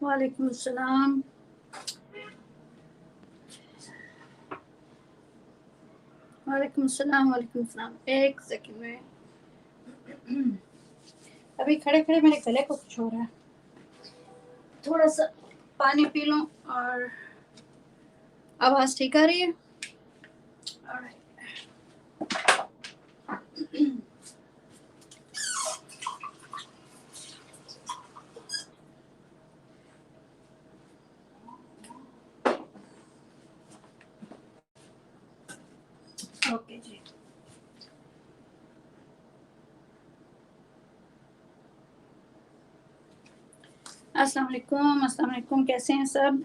वालेकुम अस्सलाम। वालेकुम अस्सलाम। वालेकुम अस्सलाम। एक सेकंड में अभी खड़े खड़े मेरे गले को कुछ हो रहा है, थोड़ा सा पानी पी लूं। और आवाज ठीक आ रही है? Alright. ओके जी। अस्सलाम वालेकुम, कैसे हैं सब?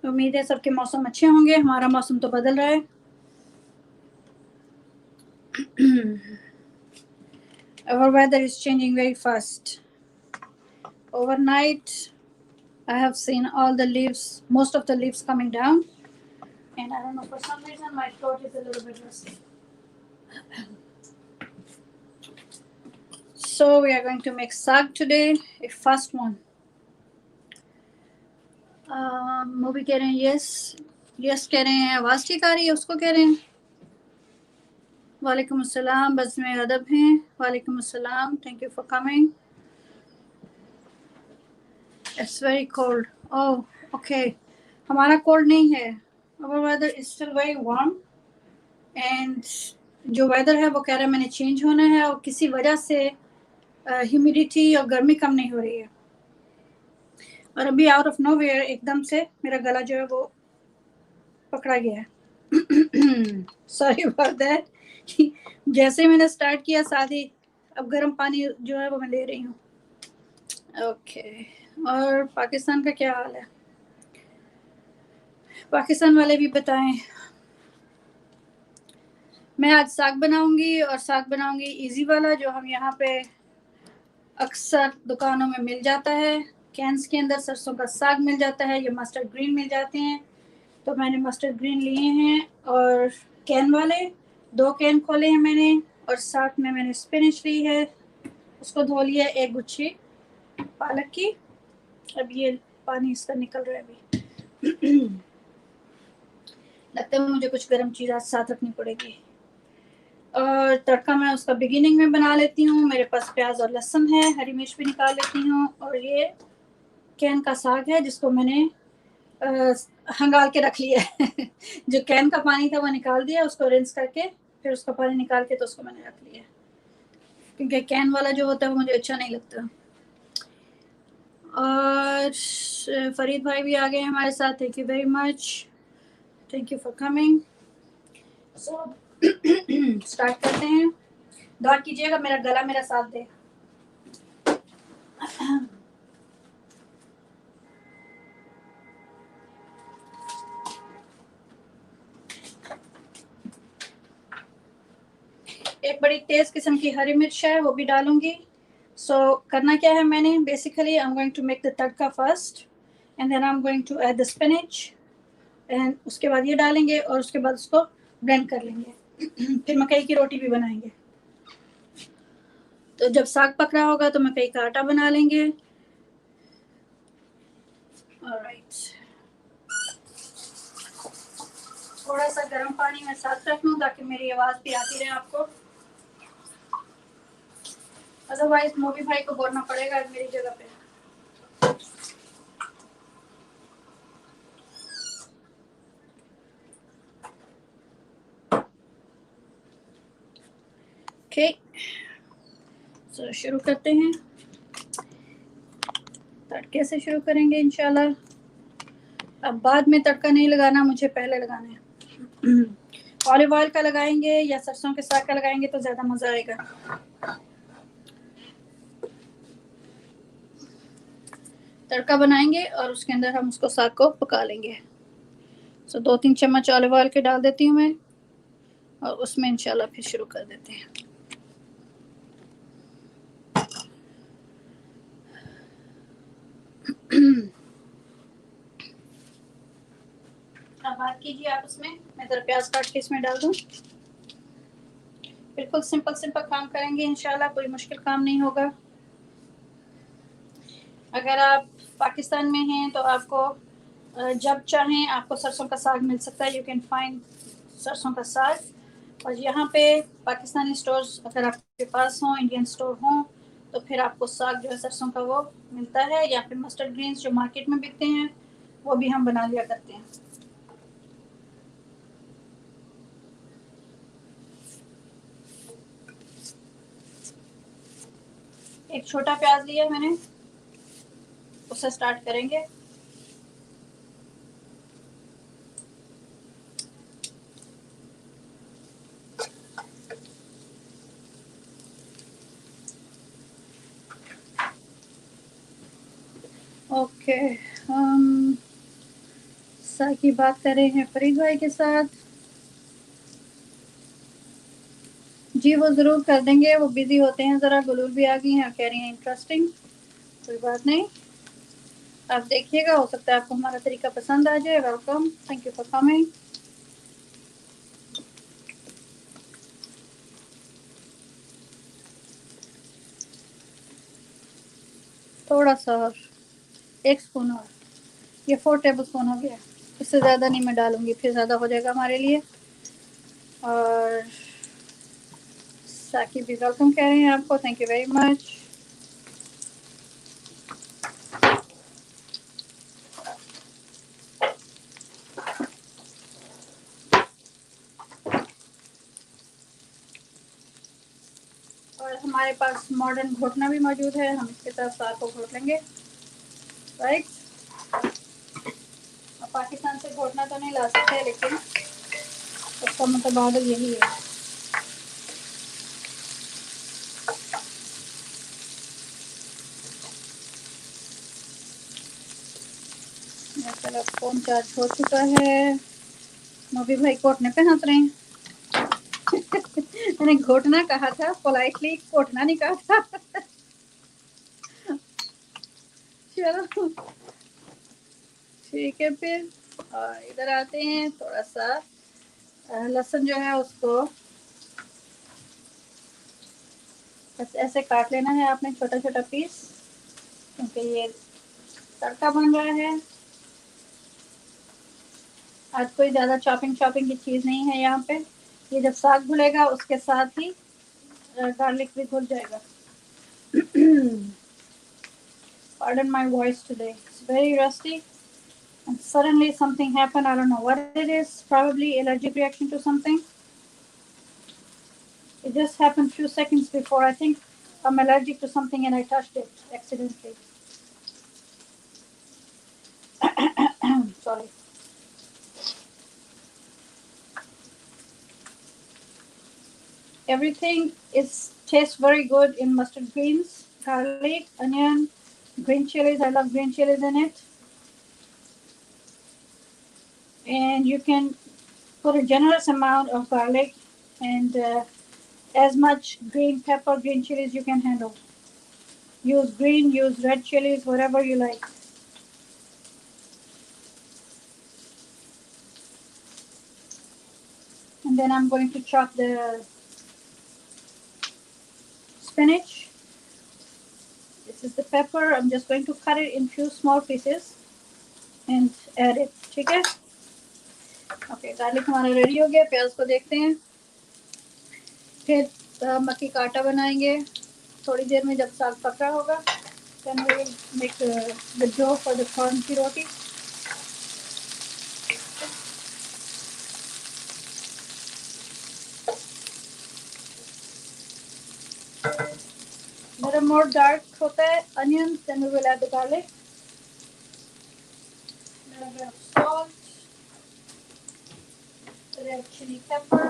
उम्मीद है सबके मौसम अच्छे होंगे। हमारा मौसम तो बदल रहा है। Our weather is changing very fast. Overnight, I have seen all the leaves, most of the leaves coming down, and I don't know, for some reason my throat is a little bit rusty. So we are going to make saag today, a fast one. वो भी कह रहे हैं yes कह रहे हैं। आवाज ठीक आ रही है? उसको कह रहे हैं वालेकुम अस्सलाम, बस में अदब हैं। वालेकुम अस्सलाम, thank you for coming. It's very cold. Oh okay, हमारा कोल्ड नहीं है। Our weather is still very warm and जो वेदर है वो कह रहा है मैंने चेंज होना है, और किसी वजह से ह्यूमिडिटी और गर्मी कम नहीं हो रही है। और अभी आउट ऑफ नोवेयर एकदम से मेरा गला जो है वो पकड़ा गया है। Sorry about that. जैसे मैंने स्टार्ट किया साथ ही अब गर्म पानी जो है वो मैं ले रही हूँ। ओके, और पाकिस्तान का क्या हाल है? पाकिस्तान वाले भी बताएं। मैं आज साग बनाऊंगी, और साग बनाऊंगी इजी वाला, जो हम यहाँ पे अक्सर दुकानों में मिल जाता है। कैंस के अंदर सरसों का साग मिल जाता है, ये मस्टर्ड ग्रीन मिल जाते हैं। तो मैंने मस्टर्ड ग्रीन लिए हैं, और कैन वाले 2 कैन खोले हैं मैंने, और साथ में मैंने स्पिनच ली है, उसको धो लिया। एक गुच्छी पालक की। अब ये पानी इसका निकल रहा है अभी। लगता है मुझे कुछ गर्म चीज़ आज साथ रखनी पड़ेगी। और तड़का मैं उसका बिगिनिंग में बना लेती हूँ। मेरे पास प्याज और लहसुन है, हरी मिर्च भी निकाल लेती हूँ। और ये कैन का साग है जिसको मैंने हंगाल के रख लिया है। जो कैन का पानी था वो निकाल दिया, उसको रिंस करके फिर उसका पानी निकाल के तो उसको मैंने रख लिया, क्योंकि कैन वाला जो होता है वो मुझे अच्छा नहीं लगता। और फरीद भाई भी आ गए हमारे साथ, thank you very much, thank you for coming. So start करते हैं। दुआ कीजिएगा मेरा गला मेरा साथ दे। एक बड़ी तेज किस्म की हरी मिर्च है, वो भी डालूंगी। सो करना क्या है, मैंने basically I am going to make the tadka first, and then I am going to add the spinach, एंड उसके बाद ये डालेंगे, और उसके बाद उसको ब्लेंड कर लेंगे। फिर मकई की रोटी भी बनाएंगे। तो जब साग पक रहा होगा तो मकई का आटा बना लेंगे। ऑलराइट, थोड़ा सा गर्म पानी मैं साथ रख लूँ ताकि मेरी आवाज भी आती रहे आपको। अदरवाइज मोबी भाई को बोलना पड़ेगा मेरी जगह पे। ओके, सो शुरू करते हैं। तड़के से शुरू करेंगे इंशाल्लाह। अब बाद में तड़का नहीं लगाना, मुझे पहले लगाना है। ऑलिव ऑयल का लगाएंगे या सरसों के साग का लगाएंगे तो ज्यादा मजा आएगा। तड़का बनाएंगे और उसके अंदर हम उसको साग को पका लेंगे। सो 2-3 चम्मच ऑलिव ऑयल के डाल देती हूँ मैं, और उसमें इंशाल्लाह फिर शुरू कर देते हैं। अब बात कीजिए आप उसमें, मैं जरा प्याज काट के इसमें डाल दूँ। बिल्कुल सिंपल सिंपल काम करेंगे इंशाल्लाह, कोई मुश्किल काम नहीं होगा। अगर आप पाकिस्तान में हैं तो आपको जब चाहें आपको सरसों का साग मिल सकता है। यू कैन फाइंड सरसों का साग। और यहाँ पे पाकिस्तानी स्टोर्स अगर आपके पास हों, इंडियन स्टोर हों, तो फिर आपको साग जो है सरसों का वो मिलता है, या फिर मस्टर्ड ग्रीन्स जो मार्केट में बिकते हैं वो भी हम बना लिया करते हैं। एक छोटा प्याज लिया है मैंने, उससे स्टार्ट करेंगे। ओके, हम साग की बात कर रहे हैं फरीद भाई के साथ। जी वो ज़रूर कर देंगे, वो बिज़ी होते हैं ज़रा। गुलूर भी आ गई हैं, कह रही हैं इंटरेस्टिंग। कोई बात नहीं, आप देखिएगा, हो सकता है आपको हमारा तरीका पसंद आ जाए। Welcome, thank you for coming. थोड़ा सा और, 1 स्पून और, ये 4 टेबल स्पून हो गया। इससे ज़्यादा नहीं मैं डालूंगी, फिर ज़्यादा हो जाएगा हमारे लिए। और साकी भी वेलकम कह रहे हैं आपको, थैंक यू वेरी मच। और हमारे पास मॉडर्न घोटना भी मौजूद है, हम इसके साथ साग को घोट लेंगे। राइट, पाकिस्तान से घोटना तो नहीं ला सकते, लेकिन उसका मतलब यही है। चलो, फोन चार्ज हो चुका है। मोबी भाई घोटने पे हंस रहे हैं। मैंने घोटना कहा था, पोलाइटली घोटना नहीं कहा था। चलो ठीक है फिर। और इधर आते हैं, थोड़ा सा लहसुन जो है उसको बस ऐसे काट लेना है आपने, छोटा छोटा पीस, क्योंकि ये तड़का बन रहा है। आज कोई ज़्यादा चॉपिंग चॉपिंग की चीज़ नहीं है यहाँ पे। ये जब साग घुलेगा उसके साथ ही गार्लिक भी घुल जाएगा। Pardon my voice today. It's very rusty. And suddenly something happened. I don't know what it is. Probably allergic reaction to something. It just happened few seconds before. I think I'm allergic to something and I touched it accidentally. Sorry. Everything is tastes very good in mustard greens, garlic, onion, green chilies. I love green chilies in it. And you can put a generous amount of garlic and as much green pepper, green chilies you can handle. Use green, use red chilies, whatever you like. And then I'm going to chop the spinach. This is the pepper. I'm just going to cut it in few small pieces and add it. ठीक है? Okay, garlic हमारा ready हो गया। प्याज को देखते हैं। फिर मक्की का आटा बनाएंगे थोड़ी देर में, जब साग पक रहा होगा। Then we will make the dough for the corn की रोटी। Little more dark होता है onions, then we will add the garlic. Little bit of salt, red chili pepper,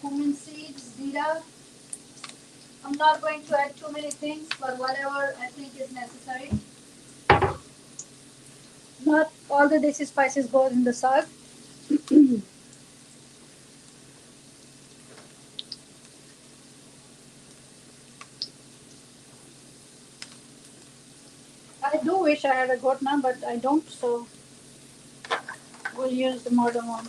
cumin seeds, zira. I'm not going to add too many things, but whatever I think is necessary. Not all the desi spices go in the saag. I do wish I had a gotna, but I don't, so we'll use the modern one.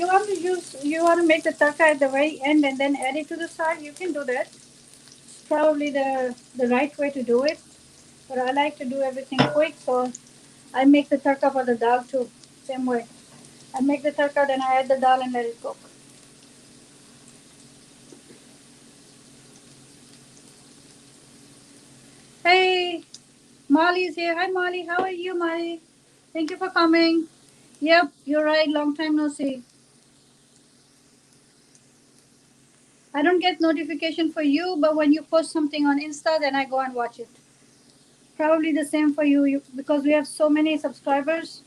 You want to make the tarka at the very end and then add it to the side, you can do that. It's probably the right way to do it. But I like to do everything quick, so I make the tarka for the dal too. Same way. I make the tarka, then I add the dal and let it cook. Hey, Molly's here. Hi, Molly. How are you, Molly? Thank you for coming. Yep, you're right. Long time no see. I don't get notification for you, but when you post something on Insta, then I go and watch it. Probably the same for you, because we have so many subscribers.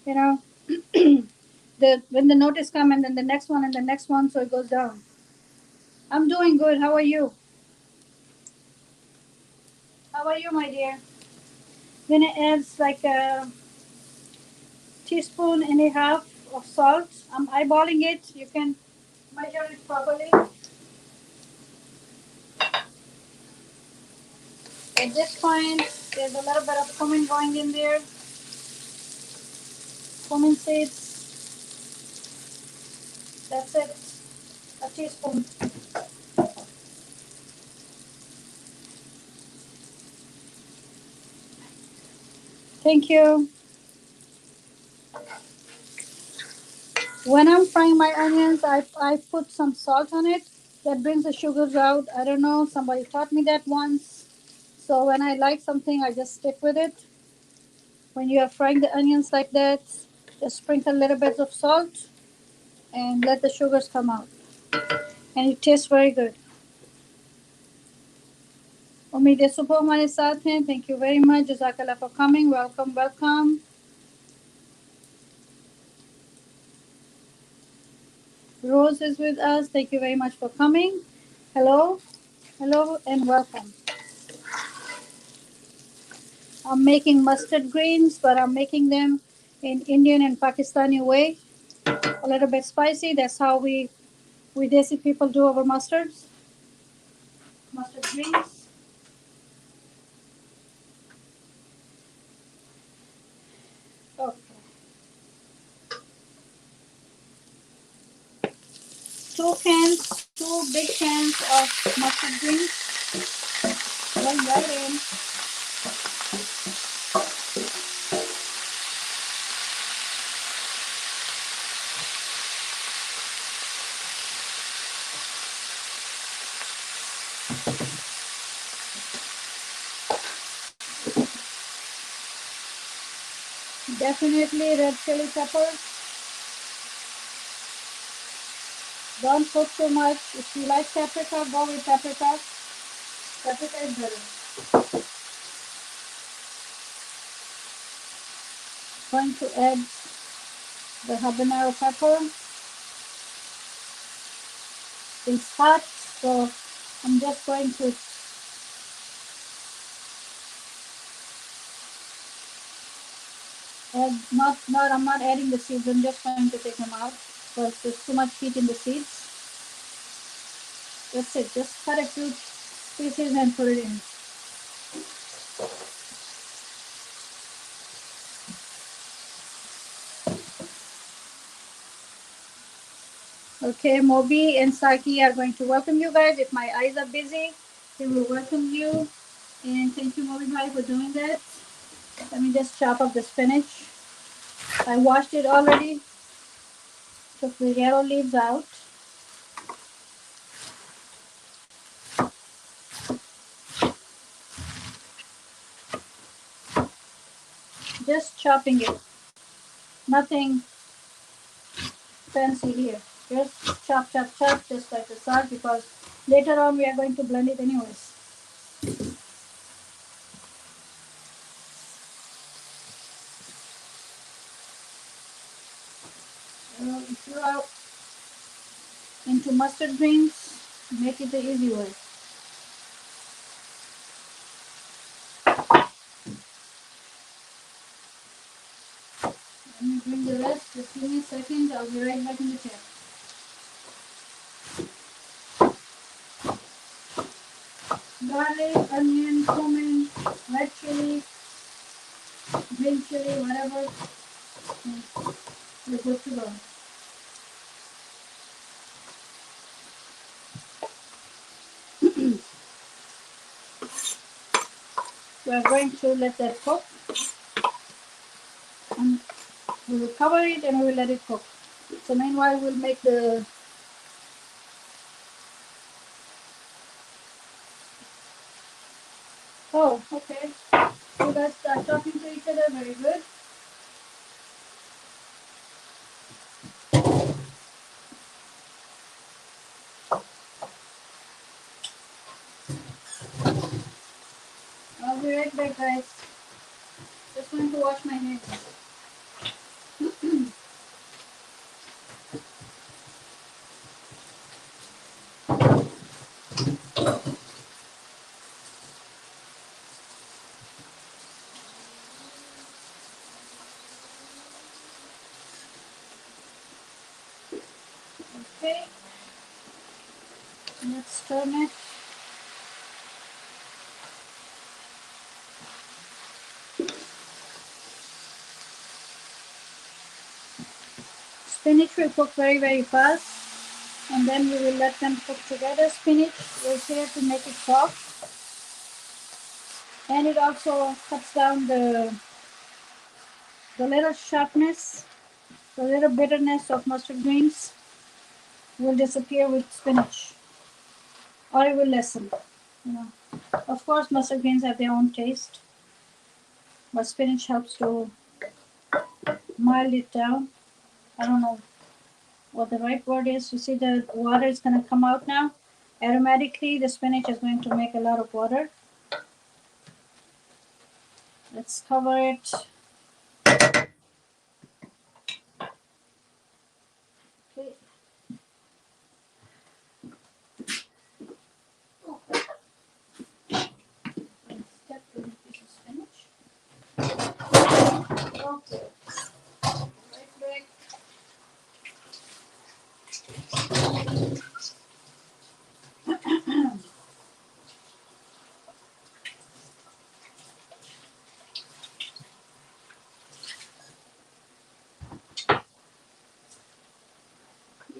You know, the when the notice come and then the next one and the next one, so it goes down. I'm doing good. How are you? How are you, my dear? Then it adds like a teaspoon and a half of salt. I'm eyeballing it. You can measure it properly. At this point, there's a little bit of cumin going in there. Cumin seeds. That's it. A teaspoon. Thank you. When I'm frying my onions, I put some salt on it. That brings the sugars out. I don't know. Somebody taught me that once. So when I like something, I just stick with it. When you are frying the onions like that, just sprinkle a little bit of salt and let the sugars come out. And it tastes very good. उम्मीद है सुबह हमारे साथ हैं. Thank you very much. Jazakallah for coming. Welcome, welcome. Rose is with us. Thank you very much for coming. Hello, hello, and welcome. I'm making mustard greens, but I'm making them in Indian and Pakistani way. A little bit spicy. That's how we Desi people do our mustards. Mustard greens. Okay. 2 cans, 2 big cans of mustard greens. Going right in. Definitely red chili peppers. Don't put too much. If you like paprika, go with paprika. Paprika is better. Going to add the habanero pepper. It's hot, so I'm just going to add, I'm not adding the seeds, I'm just going to take them out because there's too much heat in the seeds. That's it, just cut a few pieces and put it in. Okay, Moby and Saki are going to welcome you guys. If my eyes are busy, they will welcome you. And thank you, Moby Bhai, for doing that. Let me just chop up the spinach. I washed it already. Took the yellow leaves out. Just chopping it. Nothing fancy here. Just chop, chop, chop, just like the saag, because later on we are going to blend it anyways. If you are into mustard greens, make it the easy way. Let me bring the rest. Just give me a second. I'll be right back in the chair. Garlic, onion, cumin, red chili, green chili, whatever. We're good to go. We are going to let that cook. And we will cover it and we will let it cook. So meanwhile, we'll make the... Oh, okay. So guys start talking to each other. Very good. I'll be right back, guys. Just going to wash my hands. Okay. Let's turn it. Spinach will cook very, very fast. And then we will let them cook together. Spinach is here to make it soft. And it also cuts down the little sharpness, the little bitterness of mustard greens will disappear with spinach. Or it will lessen. You know. Of course, mustard greens have their own taste. But spinach helps to mild it down. I don't know what the right word is. You see the water is going to come out now. Aromatically, the spinach is going to make a lot of water. Let's cover it. Okay. Oh. Step to the piece of spinach. Okay. Right back.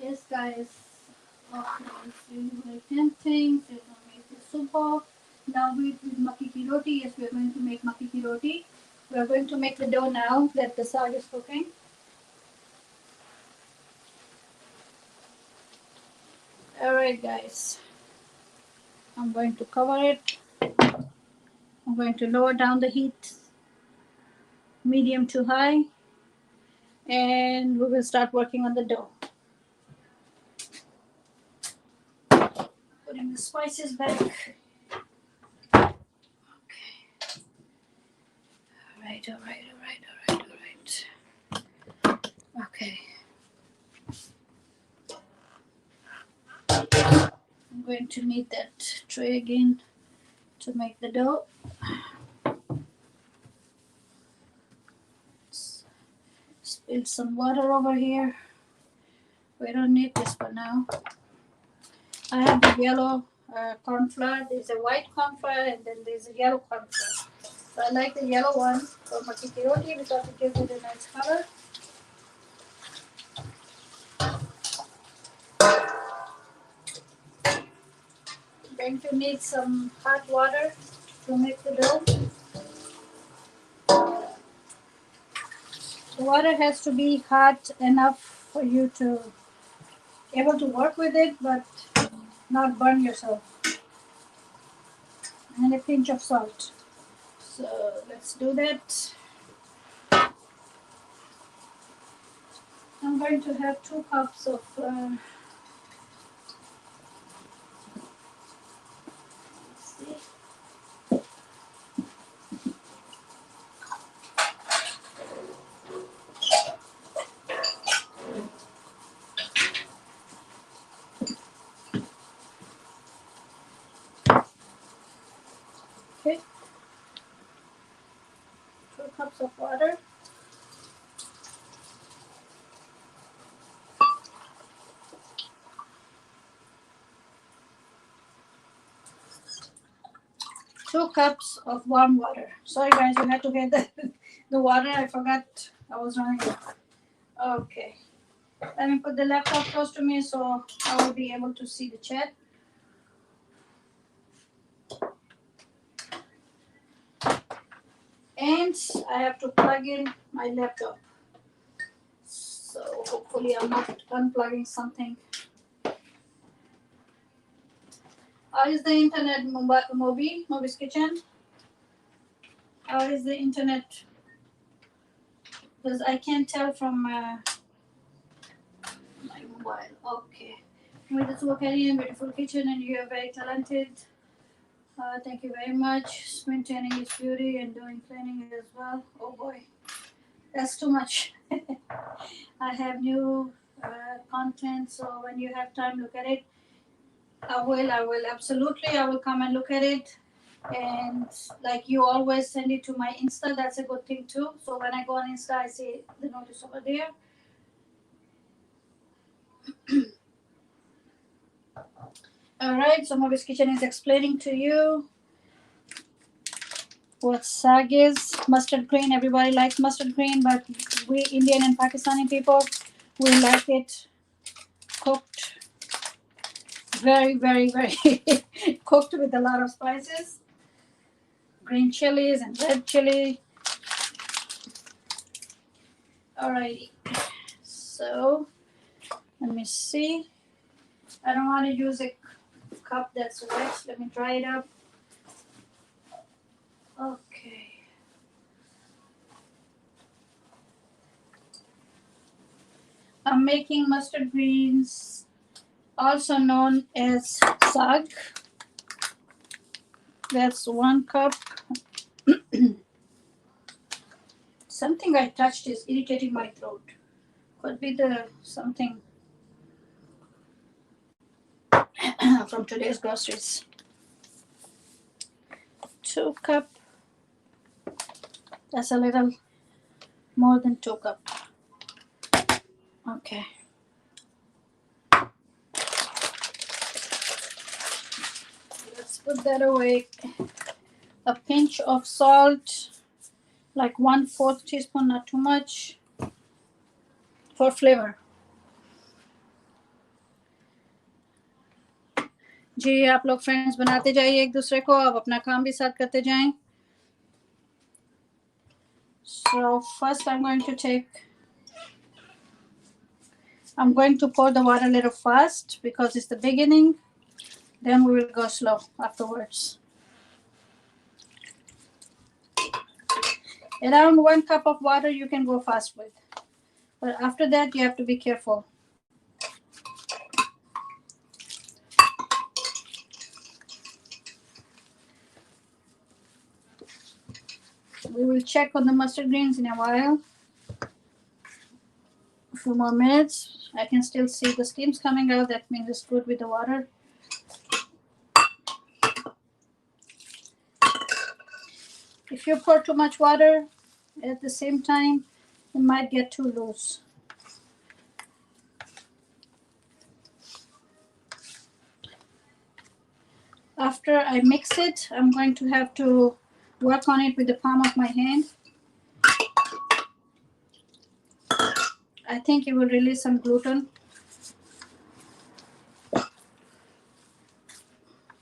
Yes, guys. Okay, it's really very tempting. So we're going to make the soup. Now with Maki ki roti. Yes, we are going to make Maki ki roti. We are going to make the dough now that the saag is cooking. Alright, guys. I'm going to cover it. I'm going to lower down the heat, medium to high, and we will start working on the dough. Putting the spices back. Okay. Alright. Okay. I'm going to need that tray again to make the dough. Spill some water over here. We don't need this for now. I have the yellow corn flour. There's a white corn flour and then there's a yellow corn flour. So I like the yellow one for Maki ki roti because it gives it a nice color. Going to need some hot water to make the dough. The water has to be hot enough for you to be able to work with it, but not burn yourself. And a pinch of salt. So let's do that. I'm going to have 2 cups of let's see. Okay. 2 cups of water. Two cups of warm water. Sorry guys, you had to get the water. I forgot I was running. Okay. Let me put the laptop close to me so I will be able to see the chat. and I have to plug in my laptop. So hopefully I'm not unplugging something. How is the internet, Moby's kitchen? How is the internet? Because I can't tell from my mobile. Okay. With this Caribbean beautiful kitchen, and you are very talented. Thank you very much. Maintaining his beauty and doing cleaning as well. Oh boy, that's too much. I have new content, so when you have time, look at it. I will absolutely. I will come and look at it. And like you always send it to my Insta, that's a good thing too. So when I go on Insta, I see the notice over there. All right, so Moby's Kitchen is explaining to you what Saag is. Mustard green, everybody likes mustard green, but we Indian and Pakistani people, we like it cooked very, very, very cooked with a lot of spices. Green chilies and red chili. Alrighty, so let me see. I don't want to use a cup that's wet. Let me dry it up. Okay. I'm making mustard greens, also known as Saag. That's 1 cup. Something I touched is irritating my throat. Could be the something from today's groceries. 2 cup. That's a little more than 2 cup. Okay. Let's put that away. A pinch of salt, like 1/4 teaspoon, not too much, for flavor. जी आप लोग friends बनाते जाइए एक दूसरे को, अब अपना काम भी साथ करते जाएं. So first I'm going to pour the water a little fast because it's the beginning. Then we will go slow afterwards. Around 1 cup of water you can go fast with. But after that you have to be careful. We will check on the mustard greens in a while. A few more minutes. I can still see the steams coming out. That means it's good with the water. If you pour too much water at the same time, it might get too loose. After I mix it, I'm going to have to work on it with the palm of my hand. I think it will release some gluten.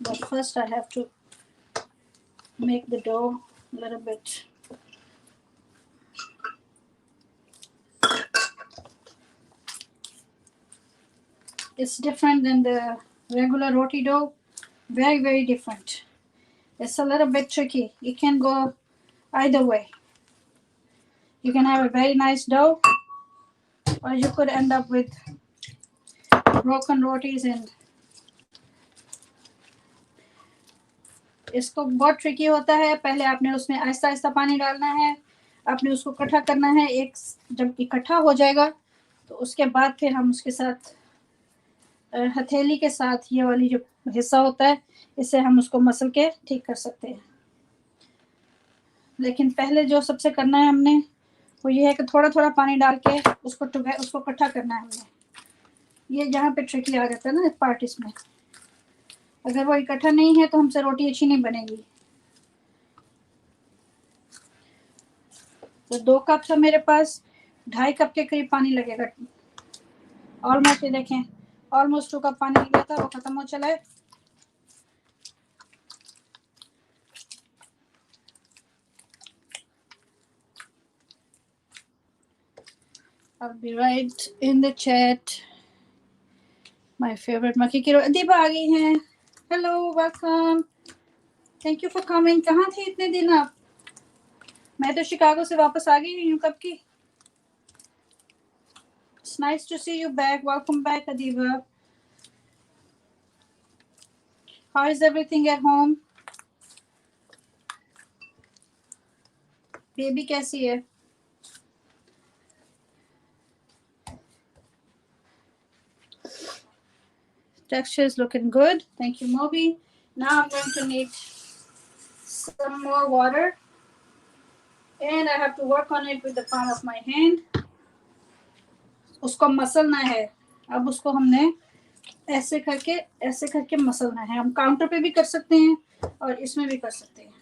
But first I have to make the dough a little bit. It's different than the regular roti dough. Very, very different. It's a little bit tricky. It can go either way. You can have a very nice dough, or you could end up with broken rotis. And इसको बहुत tricky होता है. पहले आपने उसमें आहिस्ता आहिस्ता पानी डालना है, आपने उसको इकट्ठा करना है. एक जब इकट्ठा हो जाएगा तो उसके बाद फिर हम उसके साथ हथेली के साथ ये वाली जो हिस्सा होता है, इससे हम उसको मसल के ठीक कर सकते हैं. लेकिन पहले जो सबसे करना है हमने वो ये है कि थोड़ा थोड़ा पानी डाल के उसको इकट्ठा करना है हमने. ये जहाँ पे ट्रिकी आ जाता है ना इस पार्ट, इसमें अगर वो इकट्ठा नहीं है तो हमसे रोटी अच्छी नहीं बनेगी. तो 2 कप था मेरे पास, 2.5 कप के करीब पानी लगेगा. ऑलमोस्ट ये देखें, ऑलमोस्ट 2 कप पानी लगा था, वो खत्म हो चला है. I'll be right in the chat. My favorite Maki की रोटी दीपा आ गई हैं. Hello, welcome. Thank you for coming. कहाँ थे इतने दिन आप? मैं तो शिकागो से वापस आ गई हूँ कब की. It's nice to see you back. Welcome back, Adiba. How is everything at home? Baby कैसी है? Texture is looking good. Thank you, Moby. Now I'm going to need some more water. And I have to work on it with the palm of my hand. उसको मसलना है. अब उसको हमने ऐसे करके मसलना है. हम काउंटर पे भी कर सकते हैं और इसमें भी कर सकते हैं.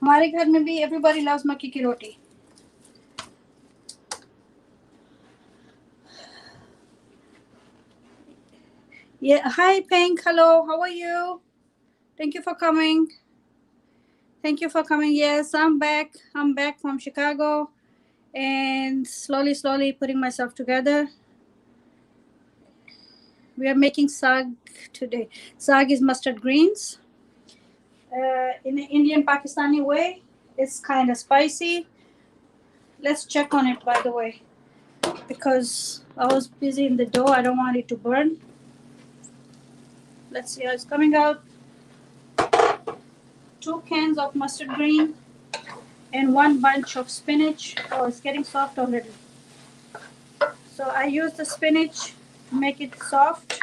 हमारे घर में भी everybody loves मक्की की रोटी. Yeah, hi Pink, hello, how are you? Thank you for coming. Thank you for coming. Yes, I'm back. I'm back from Chicago and slowly putting myself together. We are making saag today. Saag is mustard greens. In the Indian Pakistani way, it's kind of spicy. Let's check on it, by the way, because I was busy in the dough. I don't want it to burn. Let's see how it's coming out. 2 cans of mustard green and 1 bunch of spinach. Oh, it's getting soft already. So I use the spinach to make it soft.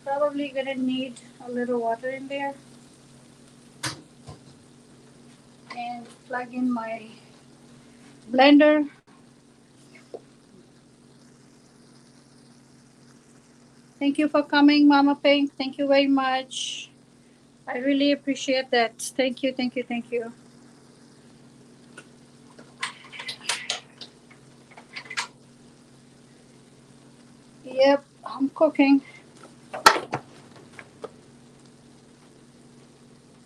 Probably gonna need a little water in there and plug in my blender. Thank you for coming, Mama Pink. Thank you very much. I really appreciate that. Thank you. Yep, I'm cooking.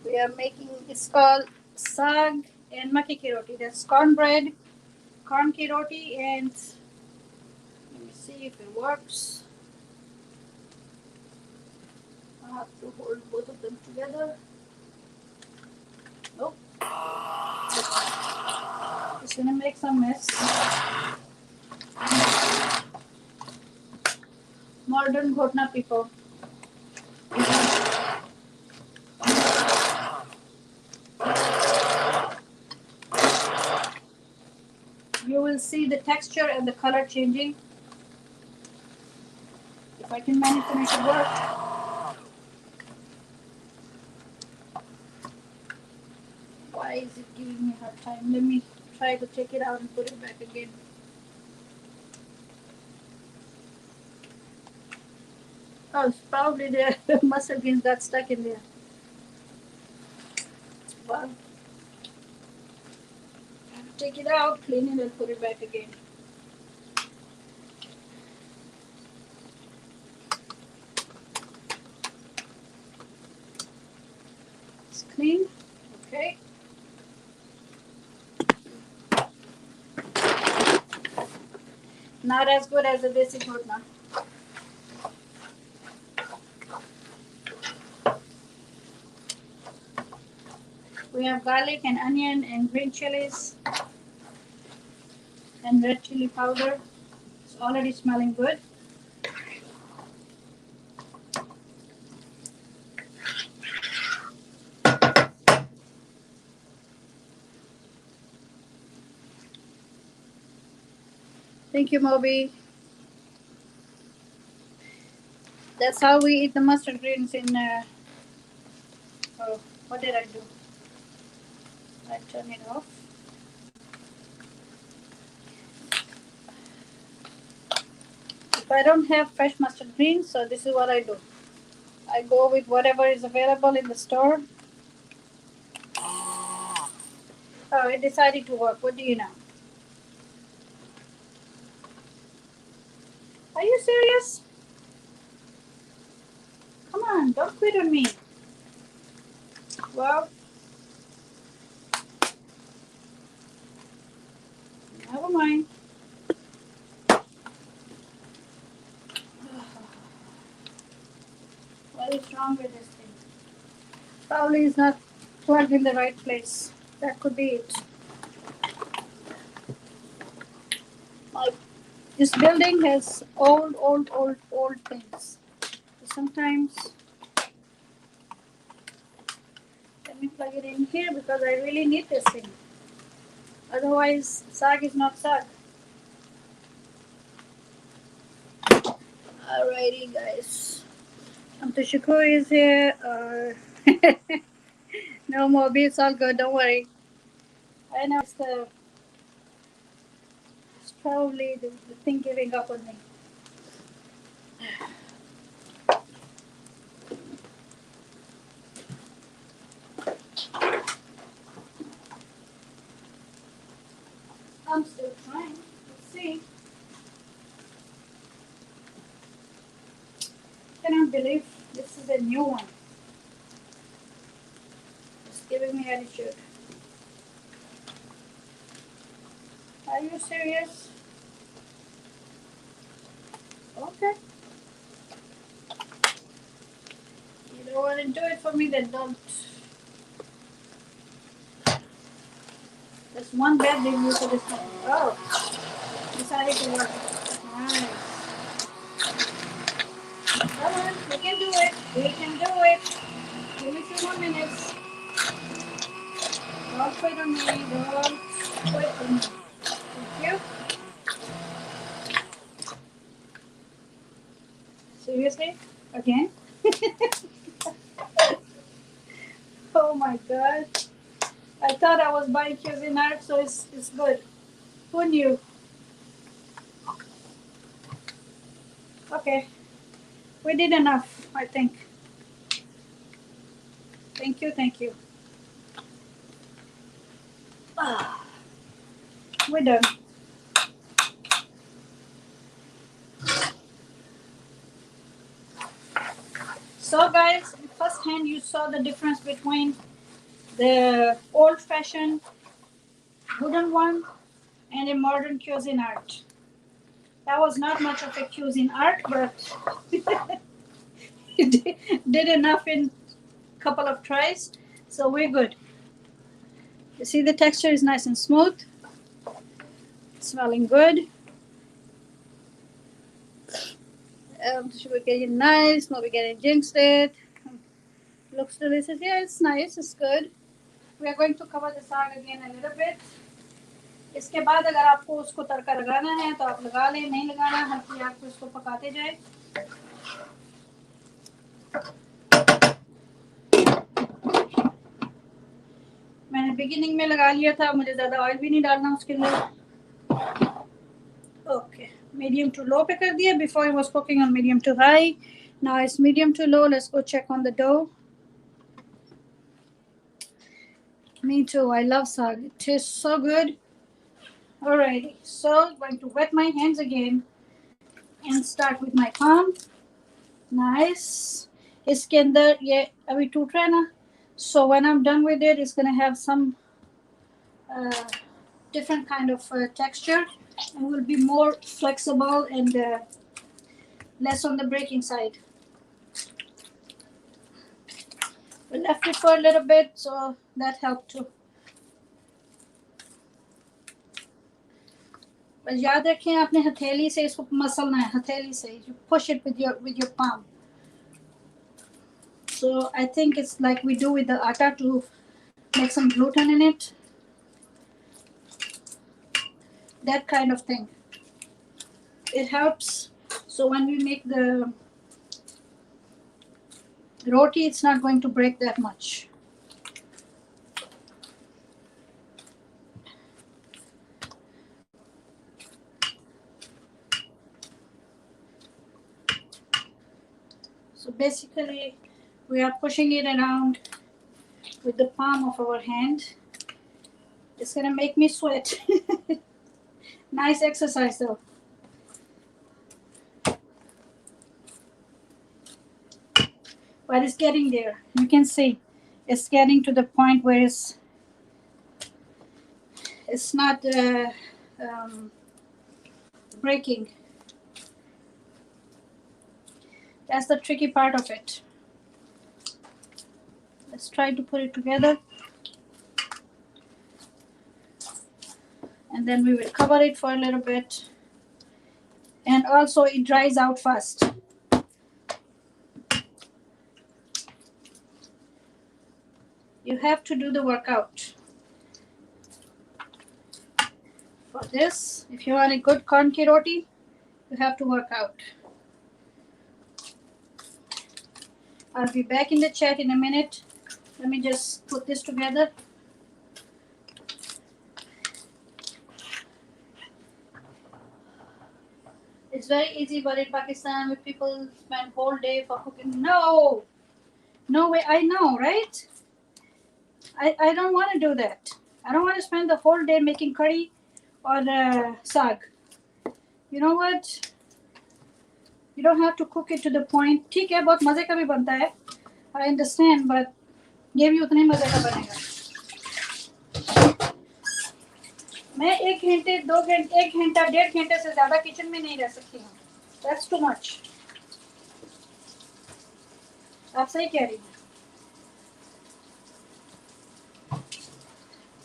We are making, it's called Saag and Maki ki roti. That's cornbread, corn ki roti, and let me see if it works. I have to hold both of them together. Nope. It's gonna make some mess. Modern Ghotna people. You will see the texture and the color changing. If I can manage to make it work. Why is it giving me a hard time? Let me try to take it out and put it back again. Oh, it's probably the mustard greens got stuck in there. Well, I have to take it out, clean it, and put it back again. It's clean. Okay. Not as good as the desi ghotna. We have garlic and onion and green chilies and red chili powder. It's already smelling good. Thank you, Moby. That's how we eat the mustard greens in. Oh, what did I do? I turn it off. I don't have fresh mustard greens, so this is what I do. I go with whatever is available in the store. Oh, it decided to work. What do you know? Are you serious? Come on, don't quit on me. Well, never mind. What is wrong with this thing? Probably it's not plugged in the right place. That could be it. Like, this building has old things. Sometimes, let me plug it in here because I really need this thing. Otherwise, Saag is not Saag. Alrighty, guys. Shakur is here. No more beats, all good. Don't worry. I know it's probably the thing giving up on me. I'm still trying. Let's see. Cannot believe this is a new one. It's giving me attitude. Are you serious? Okay. You don't want to do it for me, then don't. There's one bad review for this one. Oh, decided to work. Nice. Come on, we can do it. We can do it. Give me 2 more minutes. Don't quit on me. Don't quit on me. Thank you. Seriously? Again? Oh my god. I thought I was buying cuisine art, so it's good. Who knew? Okay. We did enough, I think. Thank you, thank you. Ah, we're done. So guys, firsthand you saw the difference between the old-fashioned wooden one and a modern cuisine art. That was not much of a cuisine art, but it did enough in a couple of tries, so we're good. You see the texture is nice and smooth, smelling good. We're getting nice, not getting jinxed it. Looks delicious. Yeah, it's nice, it's good. We are going to cover the saag again a little bit. इसके बाद अगर आपको उसको तड़का लगाना है तो आप लगा लें, नहीं लगाना हल्की आंच पे इसको पकाते जाए. मैंने बिगिनिंग में लगा लिया था, मुझे ज़्यादा ऑयल भी नहीं डालना उसके लिए. ओके, मीडियम टू लो पे कर दिया. Before I was cooking on medium to high. Now it's medium to low. Let's go check on the dough. Me too. I love saag. It tastes so good. Alrighty, so I'm going to wet my hands again and start with my palm. Nice. इसके अंदर ये अभी टूट रहा है ना. So when I'm done with it, it's gonna have some different kind of texture and will be more flexible and less on the breaking side. We left it for a little bit, so that helped too. बस याद रखें आपने हथेली से इसको मसलना है, हथेली से. You push it with your palm. So I think it's like we do with the atta to make some gluten in it. That kind of thing. It helps. So when we make the roti, it's not going to break that much. basically, we are pushing it around with the palm of our hand. It's gonna make me sweat. Nice exercise though. But it's getting there. You can see it's getting to the point where it's not breaking. That's the tricky part of it. Let's try to put it together. And then we will cover it for a little bit. And also it dries out fast. You have to do the workout. For this, if you want a good corn ki roti, you have to work out. I'll be back in the chat in a minute. Let me just put this together. It's very easy, but in Pakistan, where people spend whole day for cooking. No way. I know, right? I don't want to do that. I don't want to spend the whole day making curry or saag. You know what? You don't have to cook it to the point. ठीक है, बहुत मजे का भी बनता है. I understand, but ये भी उतने मजे का बनेगा. मैं 1 घंटे 2 घंटे 1 घंटा 1.5 घंटे से ज्यादा किचन में नहीं रह सकती हूँ. That's too much. आप सही कह रही हैं.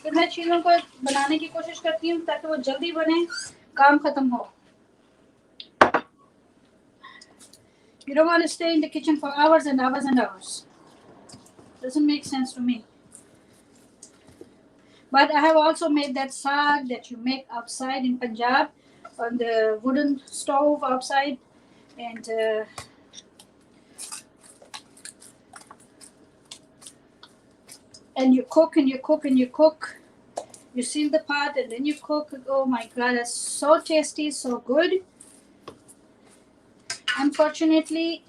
फिर मैं चीज़ों को बनाने की कोशिश करती हूँ ताकि वो जल्दी बने, काम खत्म हो. You don't want to stay in the kitchen for hours and hours and hours. Doesn't make sense to me. But I have also made that saag that you make outside in Punjab on the wooden stove outside, and you cook and you cook and you cook. You seal the pot and then you cook. Oh my God, that's so tasty, so good. Unfortunately,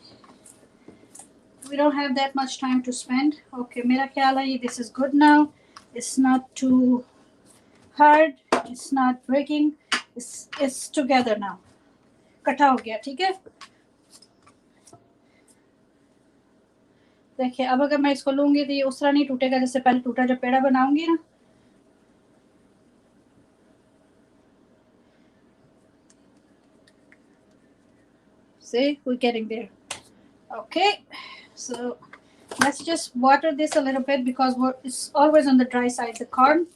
we don't have that much time to spend. Okay, mera ख्याल है this is good now. It's not too hard. It's not breaking. It's together now. कटा हो गया, ठीक है. देखिए, अब अगर मैं इसको लूंगी तो ये उस तरह नहीं टूटेगा जैसे पहले टूटा जब पेड़ा बनाऊंगी ना. See, we're getting there. Okay, so let's just water this a little bit because it's always on the dry side. The corn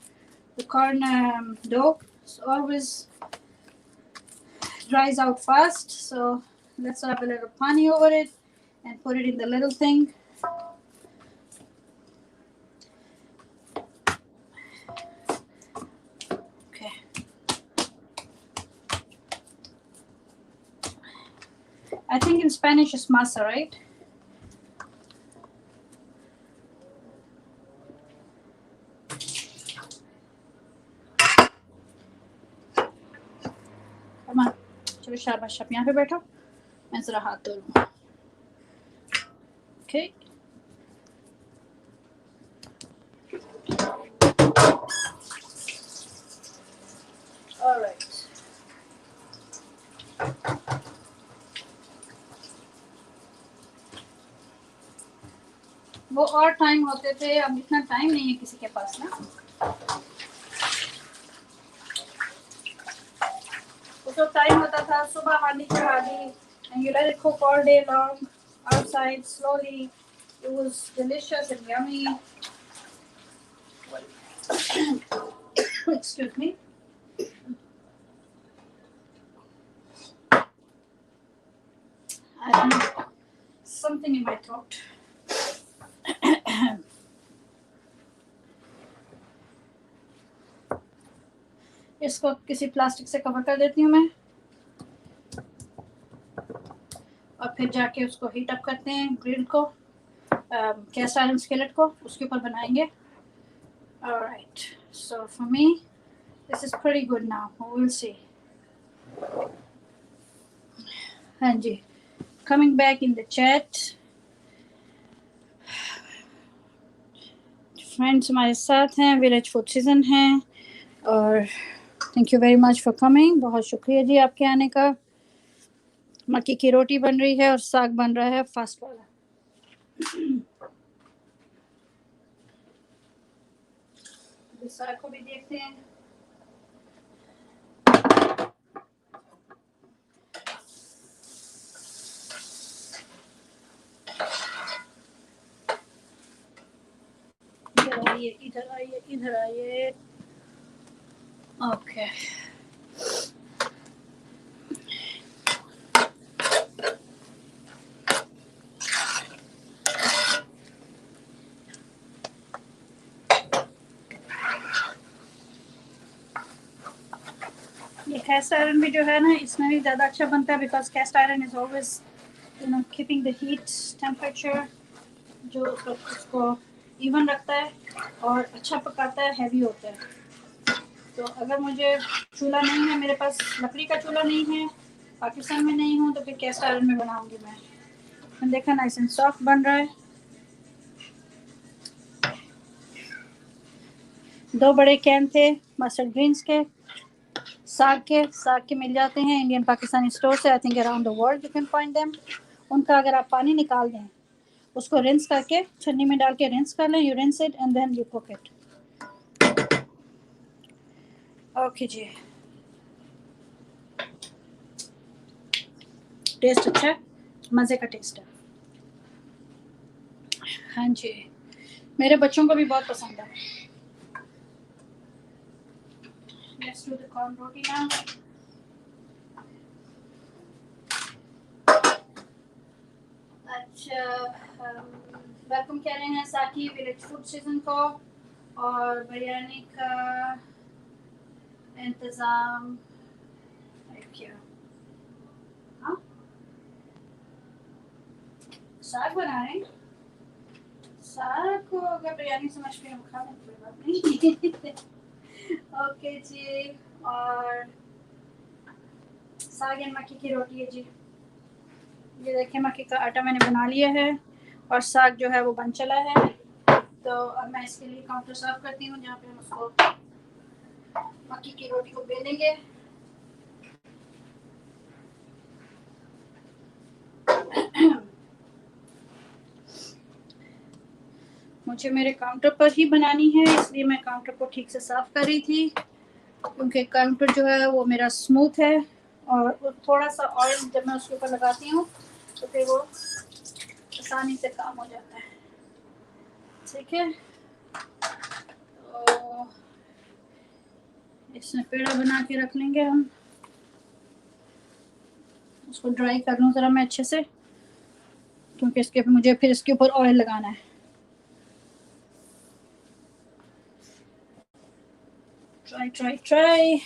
dough always dries out fast. So let's rub a little pani over it and put it in the little thing. Okay. I think in Spanish it's masa, right? Come on. चलो शाबाश, आप यहाँ पे बैठो, मैं जरा हाथ धो लूँ. Okay. All right. वो और टाइम होते थे, अब इतना टाइम नहीं है किसी के पास ना. तो टाइम होता था सुबह हांडी चढ़ा दी and you let it cook all day long outside slowly. It was delicious and yummy. Excuse me. I don't know, something in my throat. इसको किसी प्लास्टिक से कवर कर देती हूँ मैं, और फिर जाके उसको हीट अप करते हैं. ग्रिल को, कैस्ट आयरन स्केलेट को, उसके ऊपर बनाएंगे. Alright, so for me this is pretty good now. We'll see. हाँ जी, coming back in the chat. Friends हमारे साथ हैं, विलेज फूड सीजन है और thank you very much for coming. बहुत शुक्रिया जी आपके आने का। मक्की की रोटी बन रही है और साग बन रहा है फास्ट वाला। साग को भी देखते हैं। इधर आइए, इधर आइए, इधर आइए। ओके ये कैस्ट आयरन भी जो है ना, इसमें भी ज़्यादा अच्छा बनता है because cast iron is always keeping the heat temperature, जो उसको इवन रखता है और अच्छा पकाता है, हैवी होता है। तो अगर मुझे चूल्हा नहीं है, मेरे पास लकड़ी का चूल्हा नहीं है, पाकिस्तान में नहीं हूँ, तो फिर कैस्ट आयरन में बनाऊंगी मैं। देखा नाइस एंड सॉफ्ट बन रहा है। 2 बड़े कैन थे मस्टर्ड ग्रीन्स के, साग के मिल जाते हैं इंडियन पाकिस्तानी स्टोर से। I think around the world you can find them. उनका अगर आप पानी निकाल दें, उसको रिंस करके छन्नी में डाल के रिंस कर लें, you rinse it and then you cook it. Okay जी, टेस्ट अच्छा है, मज़े का टेस्ट है। हाँ जी, मेरे बच्चों को भी बहुत पसंद है। Let's do the corn roti now. अच्छा, वेलकम कह रहे हैं साकी विलेज फूड सीजन को, और बिरयानी का इंतज़ाम किया। हाँ, साग बना रहे हैं। साग को अगर बिरयानी समझ के हम खा लें कोई बात नहीं। ओके जी, और साग एंड मक्की की रोटी है जी। ये देखिए मक्की का आटा मैंने बना लिया है और साग जो है वो बन चला है। तो अब मैं इसके लिए काउंटर साफ करती हूँ, जहाँ पे हम उसको मक्की की रोटी को बेलेंगे। मुझे मेरे काउंटर पर ही बनानी है, इसलिए मैं काउंटर को ठीक से साफ कर रही थी, क्योंकि काउंटर जो है वो मेरा स्मूथ है और थोड़ा सा ऑयल जब मैं उसके ऊपर लगाती हूँ तो फिर वो आसानी से काम हो जाता है। ठीक है, तो इसमें पेड़ा बना के रख लेंगे हम। उसको ड्राई कर लूँ ज़रा मैं अच्छे से, क्योंकि इसके मुझे फिर इसके ऊपर ऑयल लगाना है। Try try try.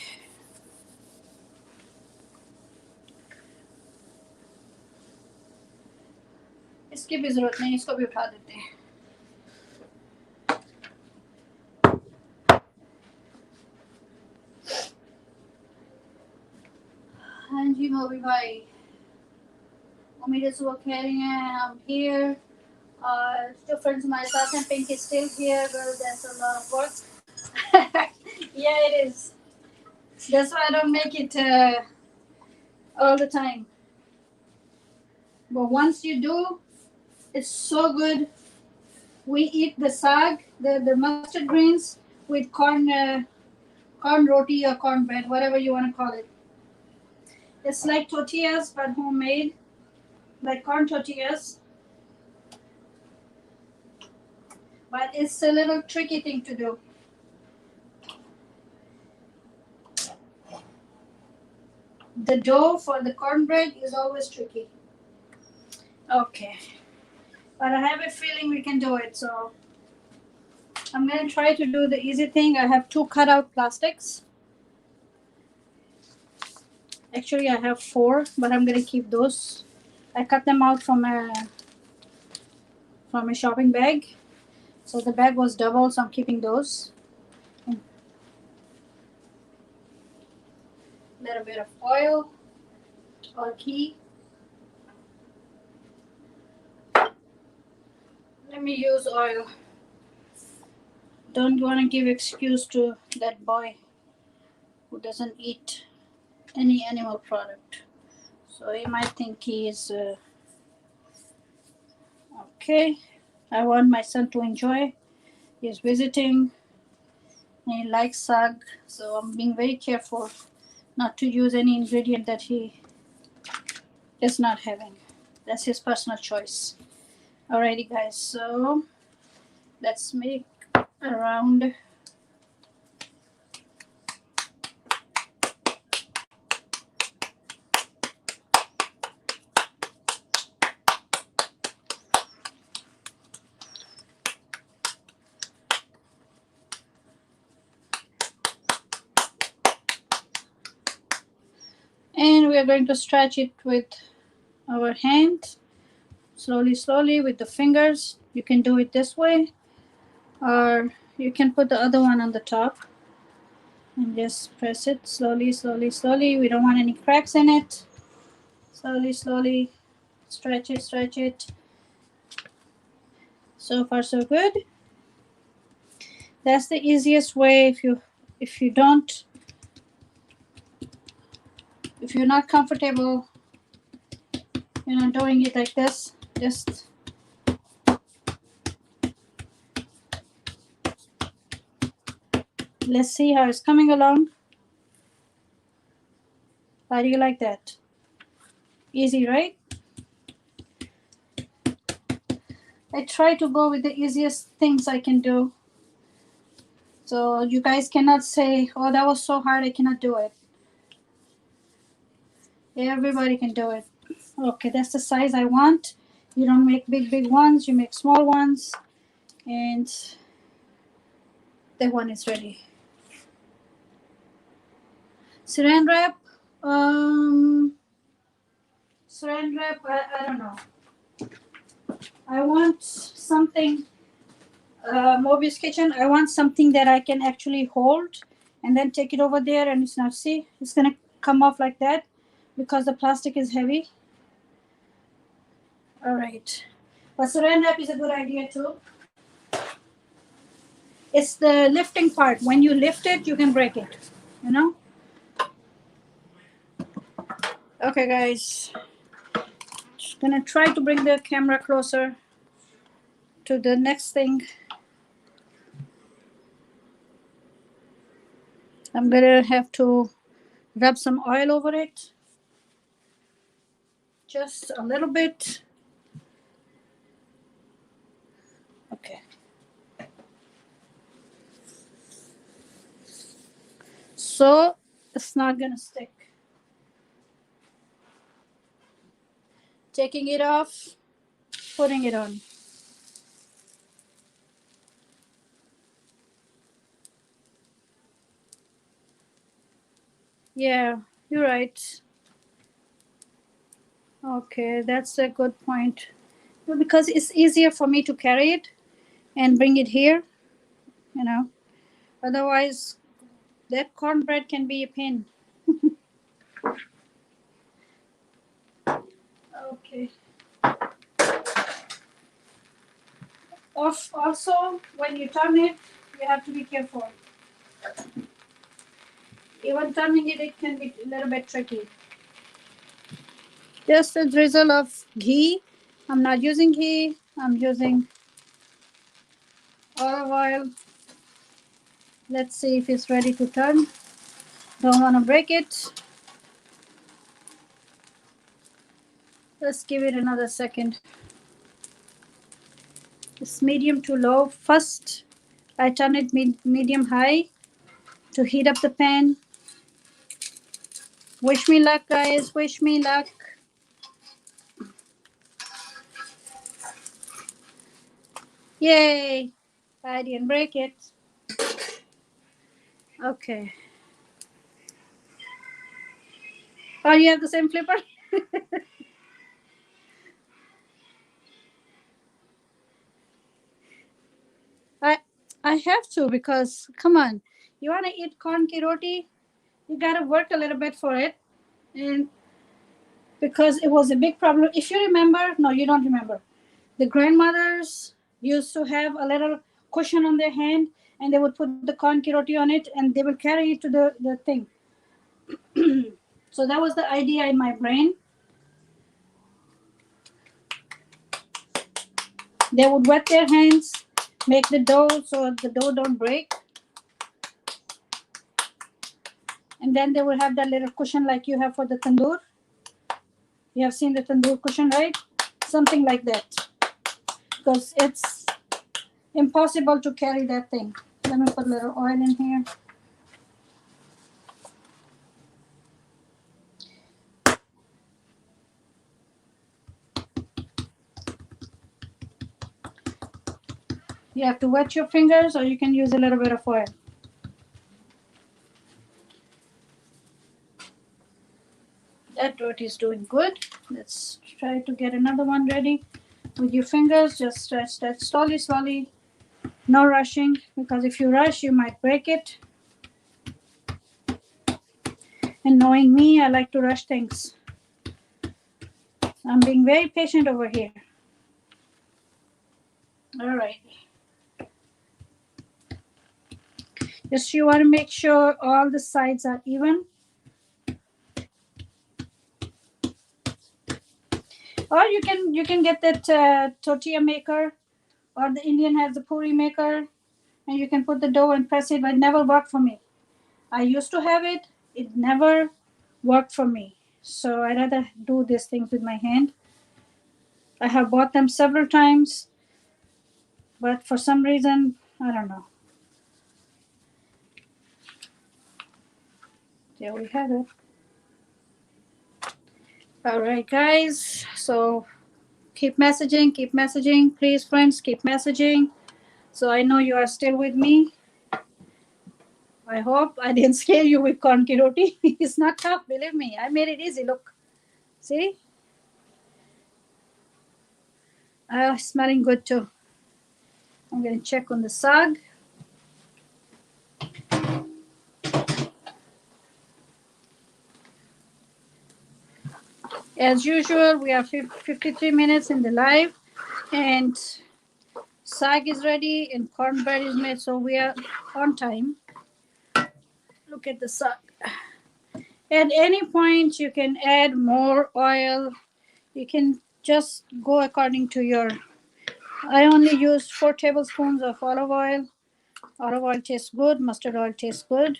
इसकी भी ज़रूरत नहीं, इसको भी उठा देते हैं। हाँ जी मोबी भाई, उम्मीद है सुबह कह रही हैं हम हियर। और जो फ्रेंड्स हमारे साथ हैं, pink is still here, girl that's a lot of work. Yeah, it is. That's why I don't make it all the time. But once you do, it's so good. We eat the saag, the mustard greens with corn roti or corn bread, whatever you want to call it. It's like tortillas but homemade, like corn tortillas. But it's a little tricky thing to do. The dough for the cornbread is always tricky. Okay, but I have a feeling we can do it, so I'm going to try to do the easy thing. I have 2 cut out plastics. Actually, I have 4, but I'm going to keep those. I cut them out from a shopping bag. So the bag was double, so I'm keeping those. Little bit of oil or ghee. Let me use oil. don't want to give excuse to that boy who doesn't eat any animal product. So he might think he is okay. I want my son to enjoy. He's visiting and he likes Saag, so I'm being very careful not to use any ingredient that he is not having. That's his personal choice. Alrighty, guys, so let's make around. And we are going to stretch it with our hand, slowly, slowly with the fingers. You can do it this way, or you can put the other one on the top and just press it slowly, slowly, slowly. We don't want any cracks in it. Slowly, slowly, stretch it, stretch it. So far, so good. That's the easiest way. If you don't, if you're not comfortable, doing it like this, just let's see how it's coming along. How do you like that? Easy, right? I try to go with the easiest things I can do. So you guys cannot say, oh, that was so hard, I cannot do it. Everybody can do it. Okay, that's the size I want. You don't make big, big ones. You make small ones. And that one is ready. Saran wrap. Saran wrap, I don't know. I want something, Mobius Kitchen, I want something that I can actually hold and then take it over there and it's not, see, it's going to come off like that because the plastic is heavy. All right. But saran wrap is a good idea too. It's the lifting part. When you lift it, you can break it, Okay, guys. Just gonna try to bring the camera closer to the next thing. I'm gonna have to rub some oil over it. Just a little bit. Okay. So it's not gonna stick. Taking it off, putting it on. Yeah, you're right. Okay, that's a good point. Because it's easier for me to carry it and bring it here, Otherwise, that cornbread can be a pain. Okay. Also, when you turn it, you have to be careful. Even turning it, it can be a little bit tricky. Just a drizzle of ghee. I'm not using ghee. I'm using olive oil. Let's see if it's ready to turn. Don't want to break it. Let's give it another second. It's medium to low. First, I turn it medium high to heat up the pan. Wish me luck, guys. Wish me luck. Yay! I didn't break it. Okay. Oh, you have the same flipper? I have to because, come on, you want to eat corn ki roti? You got to work a little bit for it. And because it was a big problem. If you remember, no, you don't remember. The grandmothers used to have a little cushion on their hand and they would put the corn ki roti on it, and they will carry it to the thing. So that was the idea in my brain. They would wet their hands, make the dough so the dough don't break, and then they will have that little cushion like you have for the tandoor. You have seen the tandoor cushion, right? Something like that, because it's impossible to carry that thing. Let me put a little oil in here. You have to wet your fingers, or you can use a little bit of oil. That roti is doing good. Let's try to get another one ready. With your fingers, just stretch that slowly, slowly. No rushing, because if you rush, you might break it. And knowing me, I like to rush things. I'm being very patient over here. All right. Just you want to make sure all the sides are even. Or you can get that tortilla maker, or the Indian has the puri maker, and you can put the dough and press it, but it never worked for me. I used to have it. It never worked for me. So I rather do these things with my hand. I have bought them several times, but for some reason, I don't know. There we have it. All right, guys. So keep messaging. Please, friends, keep messaging. So I know you are still with me. I hope I didn't scare you with corn ki roti. It's not tough, believe me. I made it easy. Look, see? Smelling good too. I'm gonna check on the saag. As usual, we are 53 minutes in the live, and saag is ready and cornbread is made, so we are on time. Look at the saag. At any point, you can add more oil. You can just go according to your. I only used 4 tablespoons of olive oil. Olive oil tastes good, mustard oil tastes good.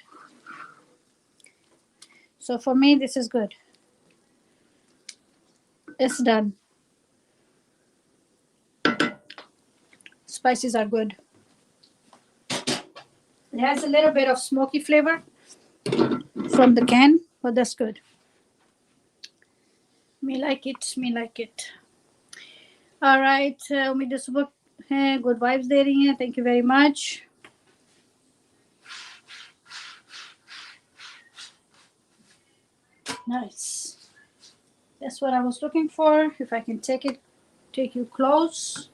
So for me, this is good. It's done. Spices are good. It has a little bit of smoky flavor from the can, but that's good. Me like it, me like it. All right, उम्मीद है सुबह है good vibes दे रही हैं. Thank you very much. Nice. That's what I was looking for. If I can take you close,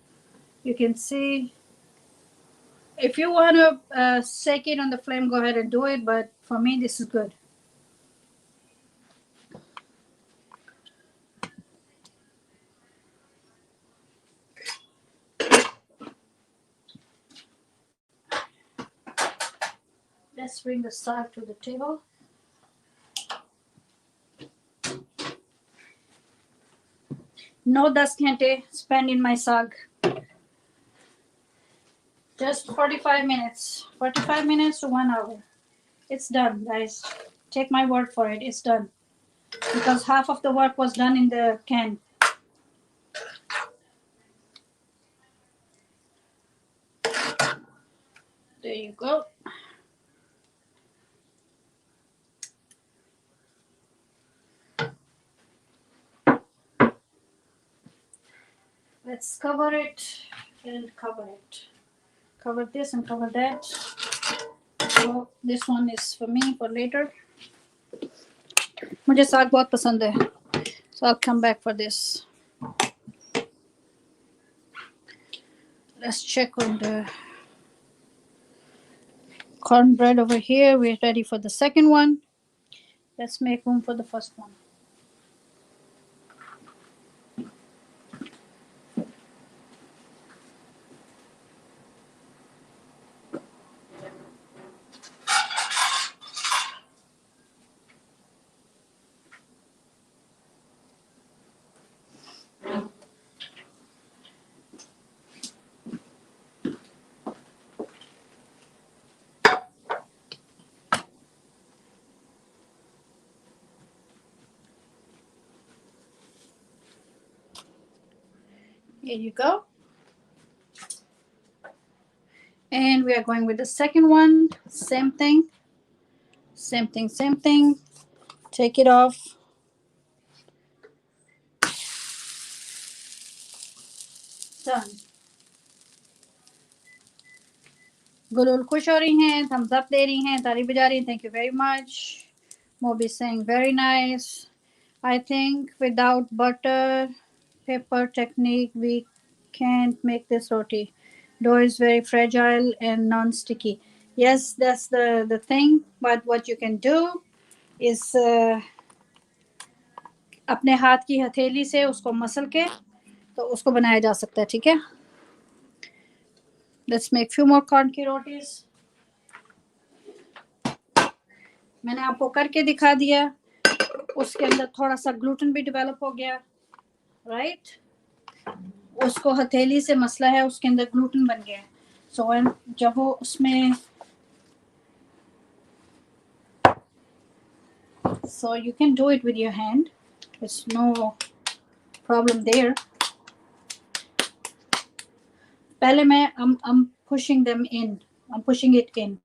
you can see. If you want to sake it on the flame, go ahead and do it. But for me, this is good. Let's bring the saag to the table. No 10 घंटे spent in my saag. Just 45 minutes. 45 minutes to 1 hour. It's done, guys. Take my word for it. It's done. Because half of the work was done in the can. There you go. Let's cover it and cover it. Cover this and cover that. So this one is for me for later. मुझे साग बहुत पसंद है. So I'll come back for this. Let's check on the cornbread over here. We're ready for the second one. Let's make room for the first one. Here you go. And we are going with the second one. Same thing. Same thing, same thing. Take it off. Done. गुलुल खुश हो रही हैं, thumbs up दे रही हैं, ताली बजा रही हैं. Thank you very much. Moby saying very nice. I think without butter pepper technique we can't make this roti. Dough is very fragile and non-sticky. Yes, that's the thing. But what you can do is अपने हाथ की हथेली से उसको muscle के तो उसको बनाया जा सकता है. ठीक है. Let's make few more corn की रोटीज. मैंने आपको करके दिखा दिया. उसके अंदर थोड़ा सा ग्लूटेन भी डेवलप हो गया. राइट. उसको हथेली से मसला है, उसके अंदर ग्लूटेन बन गया. सो जब वो उसमें so you can do it with your hand. There's no problem there. पहले मैं I'm pushing them in. I'm pushing it in.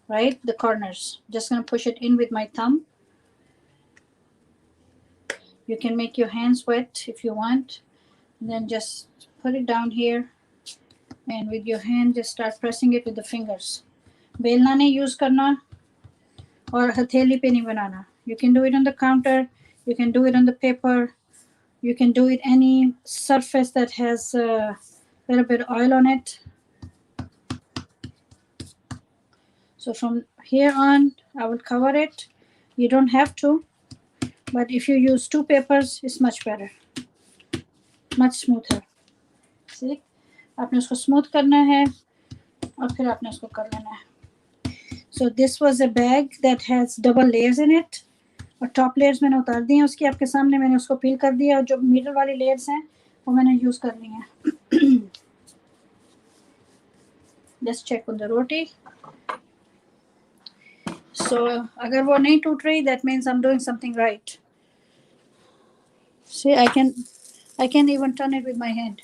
Right? The corners. Just gonna push it in with my thumb. You can make your hands wet if you want. And then just put it down here. And with your hand, just start pressing it with the fingers. बेलना नहीं use करना और हथेली पे नहीं बनाना. You can do it on the counter. You can do it on the paper. You can do it any surface that has a little bit of oil on it. So from here on, I will cover it. You don't have to, but if you use two papers, it's much better, much smoother. See, आपने उसको smooth करना है और फिर आपने उसको कर लेना है. So this was a bag that has double layers in it. और टॉप लेयर्स मैंने उतार दी हैं उसकी आपके सामने. मैंने उसको पील कर दिया और जो मिडल वाली लेयर्स हैं वो मैंने यूज कर ली हैं. Just check on the roti. सो अगर वो नहीं टूट रही, that means I am doing something right. See I can even turn it with my hand.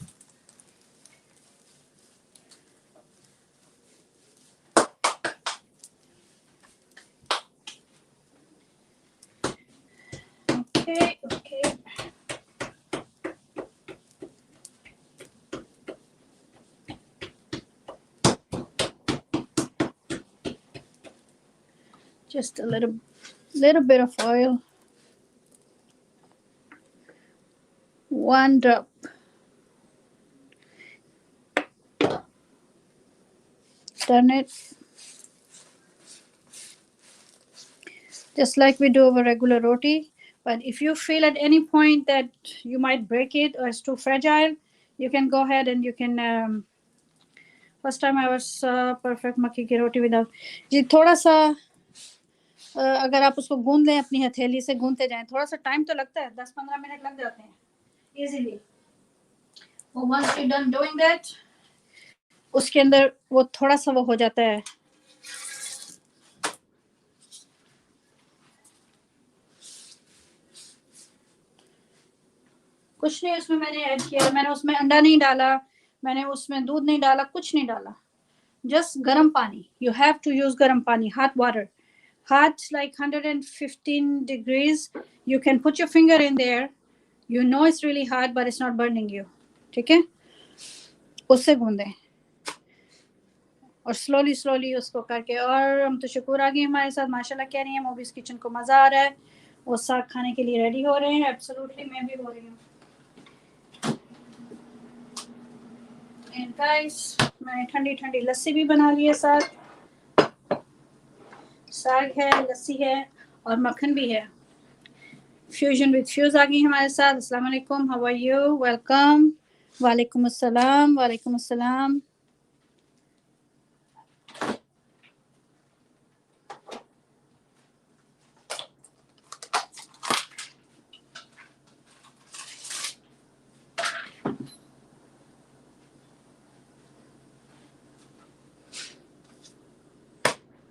Okay. Just a little bit of oil. One drop. Turn it. Just like we do over regular roti. But if you feel at any point that you might break it or it's too fragile, you can go ahead and you can. First time I was perfect मक्की की रोटी without. जी थोड़ा सा अगर आप उसको गूंद लें, अपनी हथेली से गूंदते जाएं, थोड़ा सा टाइम तो लगता है, 10-15 मिनट लग जाते हैं easily. once you're done doing that, उसके अंदर वो थोड़ा सा वो हो जाता है. कुछ नहीं उसमें मैंने ऐड किया. मैंने उसमें अंडा नहीं डाला, मैंने उसमें दूध नहीं डाला, कुछ नहीं डाला. जस्ट गर्म पानी. यू हैव टू यूज गर्म पानी. Hot water. hot like 115 degrees. You can put your finger in there. You know it's really hot, but it's not burning you. ठीक है. उससे गूंदें और स्लोली उसको करके. और हम तो शुक्र आ गई हमारे साथ, माशाल्लाह कह रही हैं. मूवीज किचन को मज़ा आ रहा है. वो साग खाने के लिए रेडी हो रहे हैं. एब्सोल्युटली मैं भी हो रही हूँ. एंड गाइस, मैंने ठंडी ठंडी लस्सी भी बना ली है. साग है, लस्सी है और मक्खन भी है. फ्यूजन विद फ्यूज आ गई हमारे साथ. अस्सलाम वालेकुम, हाउ आर यू? वेलकम. वालेकुम अस्सलाम. वालेकुम अस्सलाम.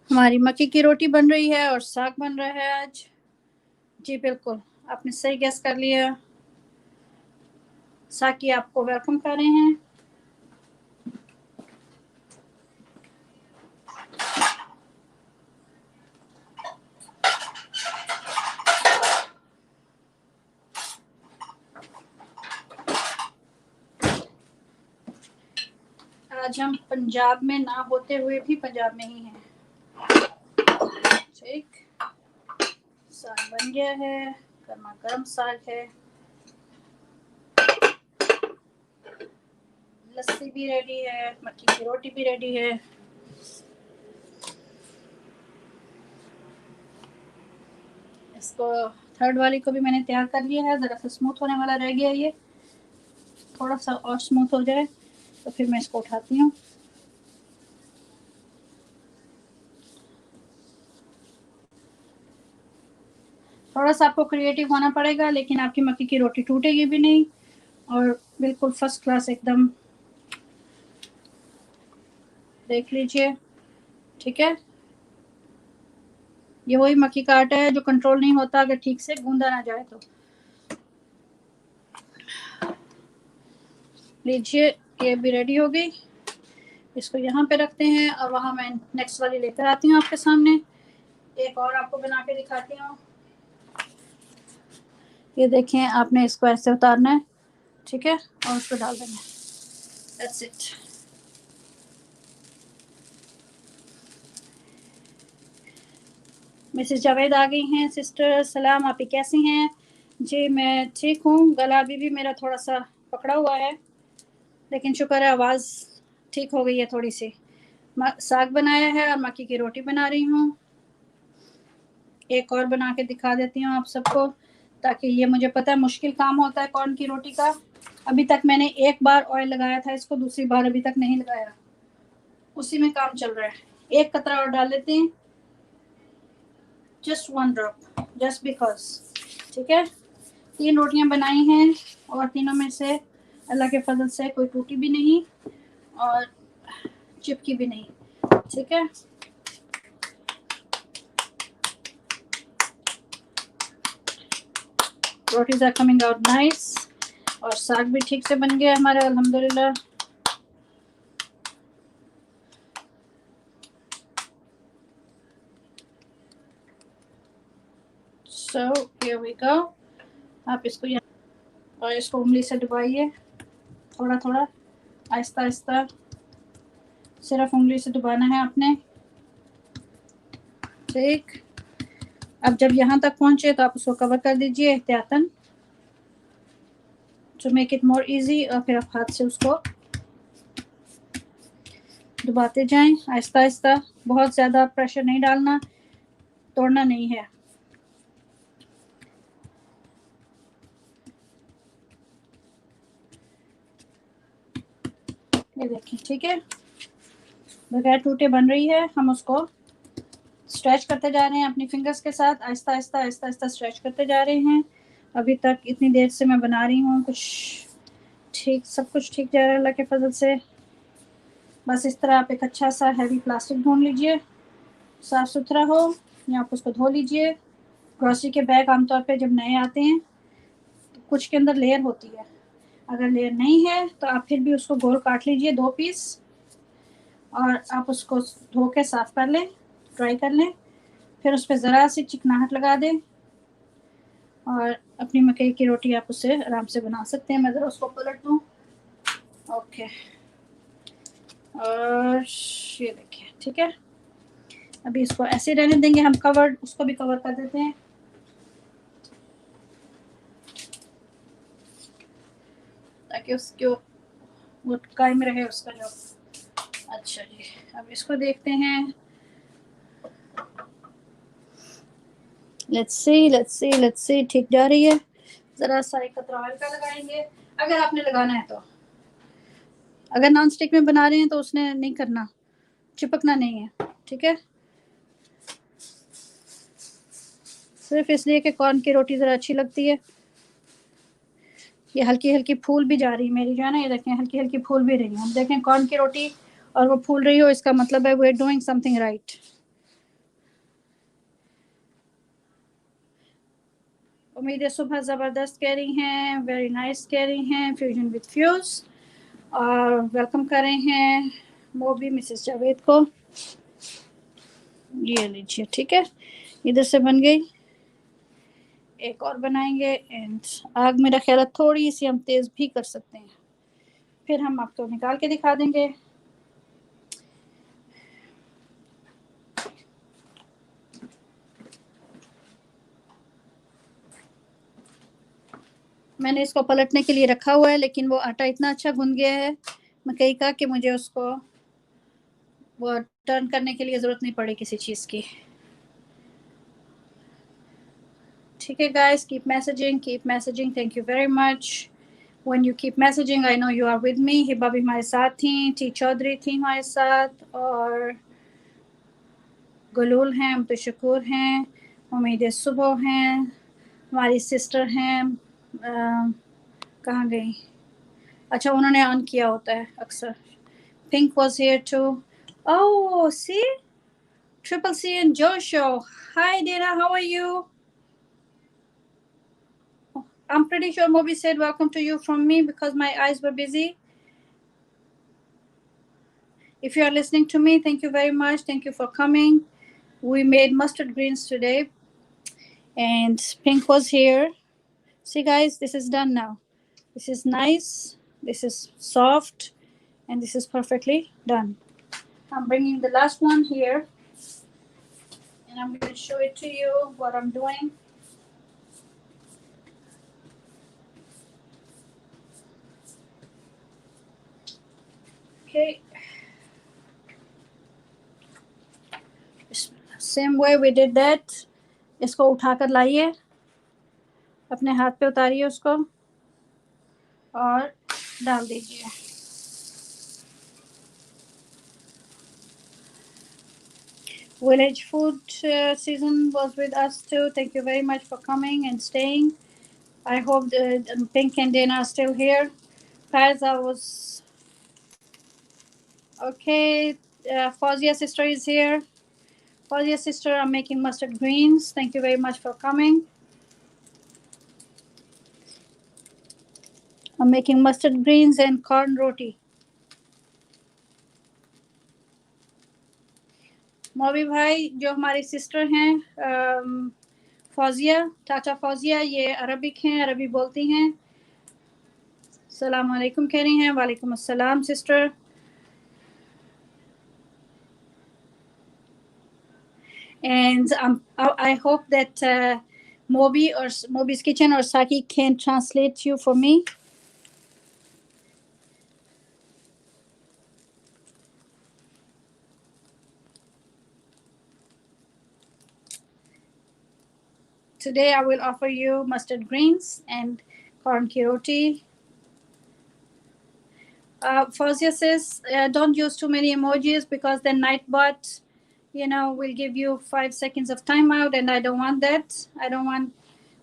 हमारी मक्की की रोटी बन रही है और साग बन रहा है आज. जी बिल्कुल, आपने सही गेस कर लिया. साकी आपको वेलकम कर रहे हैं। आज हम पंजाब में ना होते हुए भी पंजाब में ही हैं। ठीक, साग बन गया है, गर्मा गर्म साग है, लस्सी भी रेडी है, मक्की की रोटी भी रेडी है। इसको थर्ड वाली को भी मैंने तैयार कर लिया है, जरा सा स्मूथ होने वाला रह गया ये, थोड़ा सा और स्मूथ हो जाए तो फिर मैं इसको उठाती हूँ। थोड़ा सा आपको क्रिएटिव होना पड़ेगा, लेकिन आपकी मक्की की रोटी टूटेगी भी नहीं और बिल्कुल फर्स्ट क्लास एकदम। देख लीजिए, ठीक है। ये वही मक्की का आटा है जो कंट्रोल नहीं होता अगर ठीक से गूंदा ना जाए तो। लीजिए, ये भी रेडी हो गई। इसको यहाँ पे रखते हैं और वहाँ मैं नेक्स्ट वाली लेकर आती हूँ आपके सामने। एक और आपको बना के दिखाती हूँ। ये देखें, आपने इसको ऐसे उतारना है, ठीक है, और उसको डाल देना है। That's it. मिसेस जावेद आ गई हैं। सिस्टर सलाम, आप कैसी हैं? जी मैं ठीक हूँ। गला अभी भी मेरा थोड़ा सा पकड़ा हुआ है, लेकिन शुक्र है आवाज़ ठीक हो गई है थोड़ी सी। साग बनाया है और मक्की की रोटी बना रही हूँ। एक और बना के दिखा देती हूँ आप सबको, ताकि ये मुझे पता है मुश्किल काम होता है कॉर्न की रोटी का। अभी तक मैंने एक बार ऑयल लगाया था इसको, दूसरी बार अभी तक नहीं लगाया, उसी में काम चल रहा है। एक कतरा और डाल लेते हैं, जस्ट 1 ड्रॉप, जस्ट बिकॉज। ठीक है, 3 रोटियां बनाई हैं और तीनों में से अल्लाह के फजल से कोई टूटी भी नहीं और चिपकी भी नहीं। ठीक है, rotis are coming out nice और साग भी ठीक से बन गया हमारा, अल्हम्दुलिल्लाह। So here we go. आप इसको यहाँ और इसको उंगली से डुबाइए, थोड़ा थोड़ा, आहिस्ता आहिस्ता, सिर्फ उंगली से डुबाना है आपने। ठीक, अब जब यहाँ तक पहुंचे तो आप उसको कवर कर दीजिए एहतियातन, to make it more easy. और फिर आप हाथ से उसको डुबाते जाएं आहिस्ता आहिस्ता, बहुत ज़्यादा प्रेशर नहीं डालना, तोड़ना नहीं है। ये देखें, ठीक है, बगैर टूटे बन रही है। हम उसको स्ट्रेच करते जा रहे हैं अपनी फिंगर्स के साथ, आहिस्ता आहिस्ता आहिस्ता आहिस्ता स्ट्रेच करते जा रहे हैं। अभी तक इतनी देर से मैं बना रही हूँ, कुछ ठीक, सब कुछ ठीक जा रहा है अल्लाह के फजल से। बस इस तरह आप एक अच्छा सा हैवी प्लास्टिक ढूंढ लीजिए, साफ़ सुथरा हो, या आप उसको धो लीजिए। ग्रॉसरी के बैग आमतौर पे जब नए आते हैं तो कुछ के अंदर लेयर होती है, अगर लेयर नहीं है तो आप फिर भी उसको गोल काट लीजिए 2 पीस और आप उसको धो के साफ़ कर लें, ड्राई कर लें, फिर उस पर ज़रा सी चिकनाहट लगा दें और अपनी मकई की रोटी आप उससे आराम से बना सकते हैं। मैं ज़रा उसको पलट दूँ। ओके, और ये देखिए, ठीक है, अभी इसको ऐसे रहने देंगे हम कवर्ड, उसको भी कवर कर देते हैं ताकि उसको वो कायम रहे उसका जो। अच्छा जी, अब इसको देखते हैं। लेट्स सी, ठीक जा रही है। ज़रा सा एक कतरा ऑयल का लगाएंगे, अगर आपने लगाना है तो। अगर नॉन स्टिक में बना रहे हैं तो उसने नहीं करना, चिपकना नहीं है, ठीक है। सिर्फ इसलिए कि कॉर्न की रोटी ज़रा अच्छी लगती है। ये हल्की हल्की फूल भी जा रही है मेरी जो है ना, ये देखें, हल्की हल्की फूल भी रही है। हम देखें कॉर्न की रोटी और वो फूल रही हो, इसका मतलब है we are doing something right. उम्मीद है सुबह ज़बरदस्त कह रही हैं, वेरी नाइस कह रही हैं, फ्यूजन विद फ्यूज। और वेलकम कर रहे हैं मोबी मिसेस जावेद को। ये लीजिए, ठीक है, इधर से बन गई। एक और बनाएंगे एंड आग मेरा ख्याल है थोड़ी सी हम तेज़ भी कर सकते हैं, फिर हम आपको निकाल के दिखा देंगे। मैंने इसको पलटने के लिए रखा हुआ है, लेकिन वो आटा इतना अच्छा गूंद गया है मकई का कि मुझे उसको वो टर्न करने के लिए ज़रूरत नहीं पड़ी किसी चीज़ की। ठीक है guys, keep messaging, thank you very much. When you keep messaging, I know you are with me। Hiba भी हमारे साथ थी, टी चौधरी थी हमारे साथ, और गुलूल हैं, हम तो शकूर हैं, उम्मीद सुबह हैं, हमारी सिस्टर हैं। कहाँ गई? अच्छा, उन्होंने ऑन किया होता है अक्सर। Pink was here too. Oh, see? Triple C and Joshua. Hi, Dana. How are you? I'm pretty sure Moby said welcome to you from me because my eyes were busy. If you are listening to me, thank you very much. Thank you for coming. We made mustard greens today. And Pink was here. See, guys, this is done now. This is nice. This is soft. And this is perfectly done. I'm bringing the last one here. And I'm going to show it to you what I'm doing. Okay. Same way we did that. इसको उठाकर लाइए, अपने हाथ पे उतारिए उसको और डाल दीजिए। Village food season was with us too. Thank you very much for coming and staying. I hope Pink and Dana are still here. Guys, I was okay. Fauzia's sister is here. Fauzia's sister, I'm making mustard greens. Thank you very much for coming. I'm making mustard greens and corn roti. मोबी भाई, जो हमारी sister हैं फौजिया, चाचा फौजिया, ये Arabic हैं, अरबी बोलती हैं। सलाम अलैकुम कह रही हैं। वालेकुम अस्सलाम sister. And I hope that Moby or Moby's Kitchen or Saki can translate you for me. Today I will offer you mustard greens and corn ki roti. Fauzia says don't use too many emojis because then Nightbot, will give you 5 seconds of timeout, and I don't want that.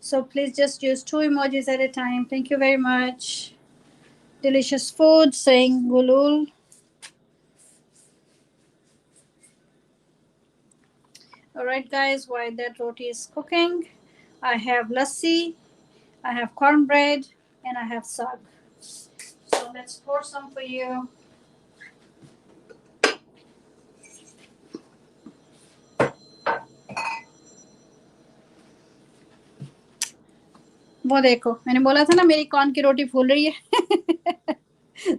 So please just use 2 emojis at a time. Thank you very much. Delicious food, saying gulul. All right, guys, while that roti is cooking, I have lassi, I have cornbread, and I have saag. So let's pour some for you. वो देखो, मैंने बोला था ना मेरी corn की रोटी फूल रही है।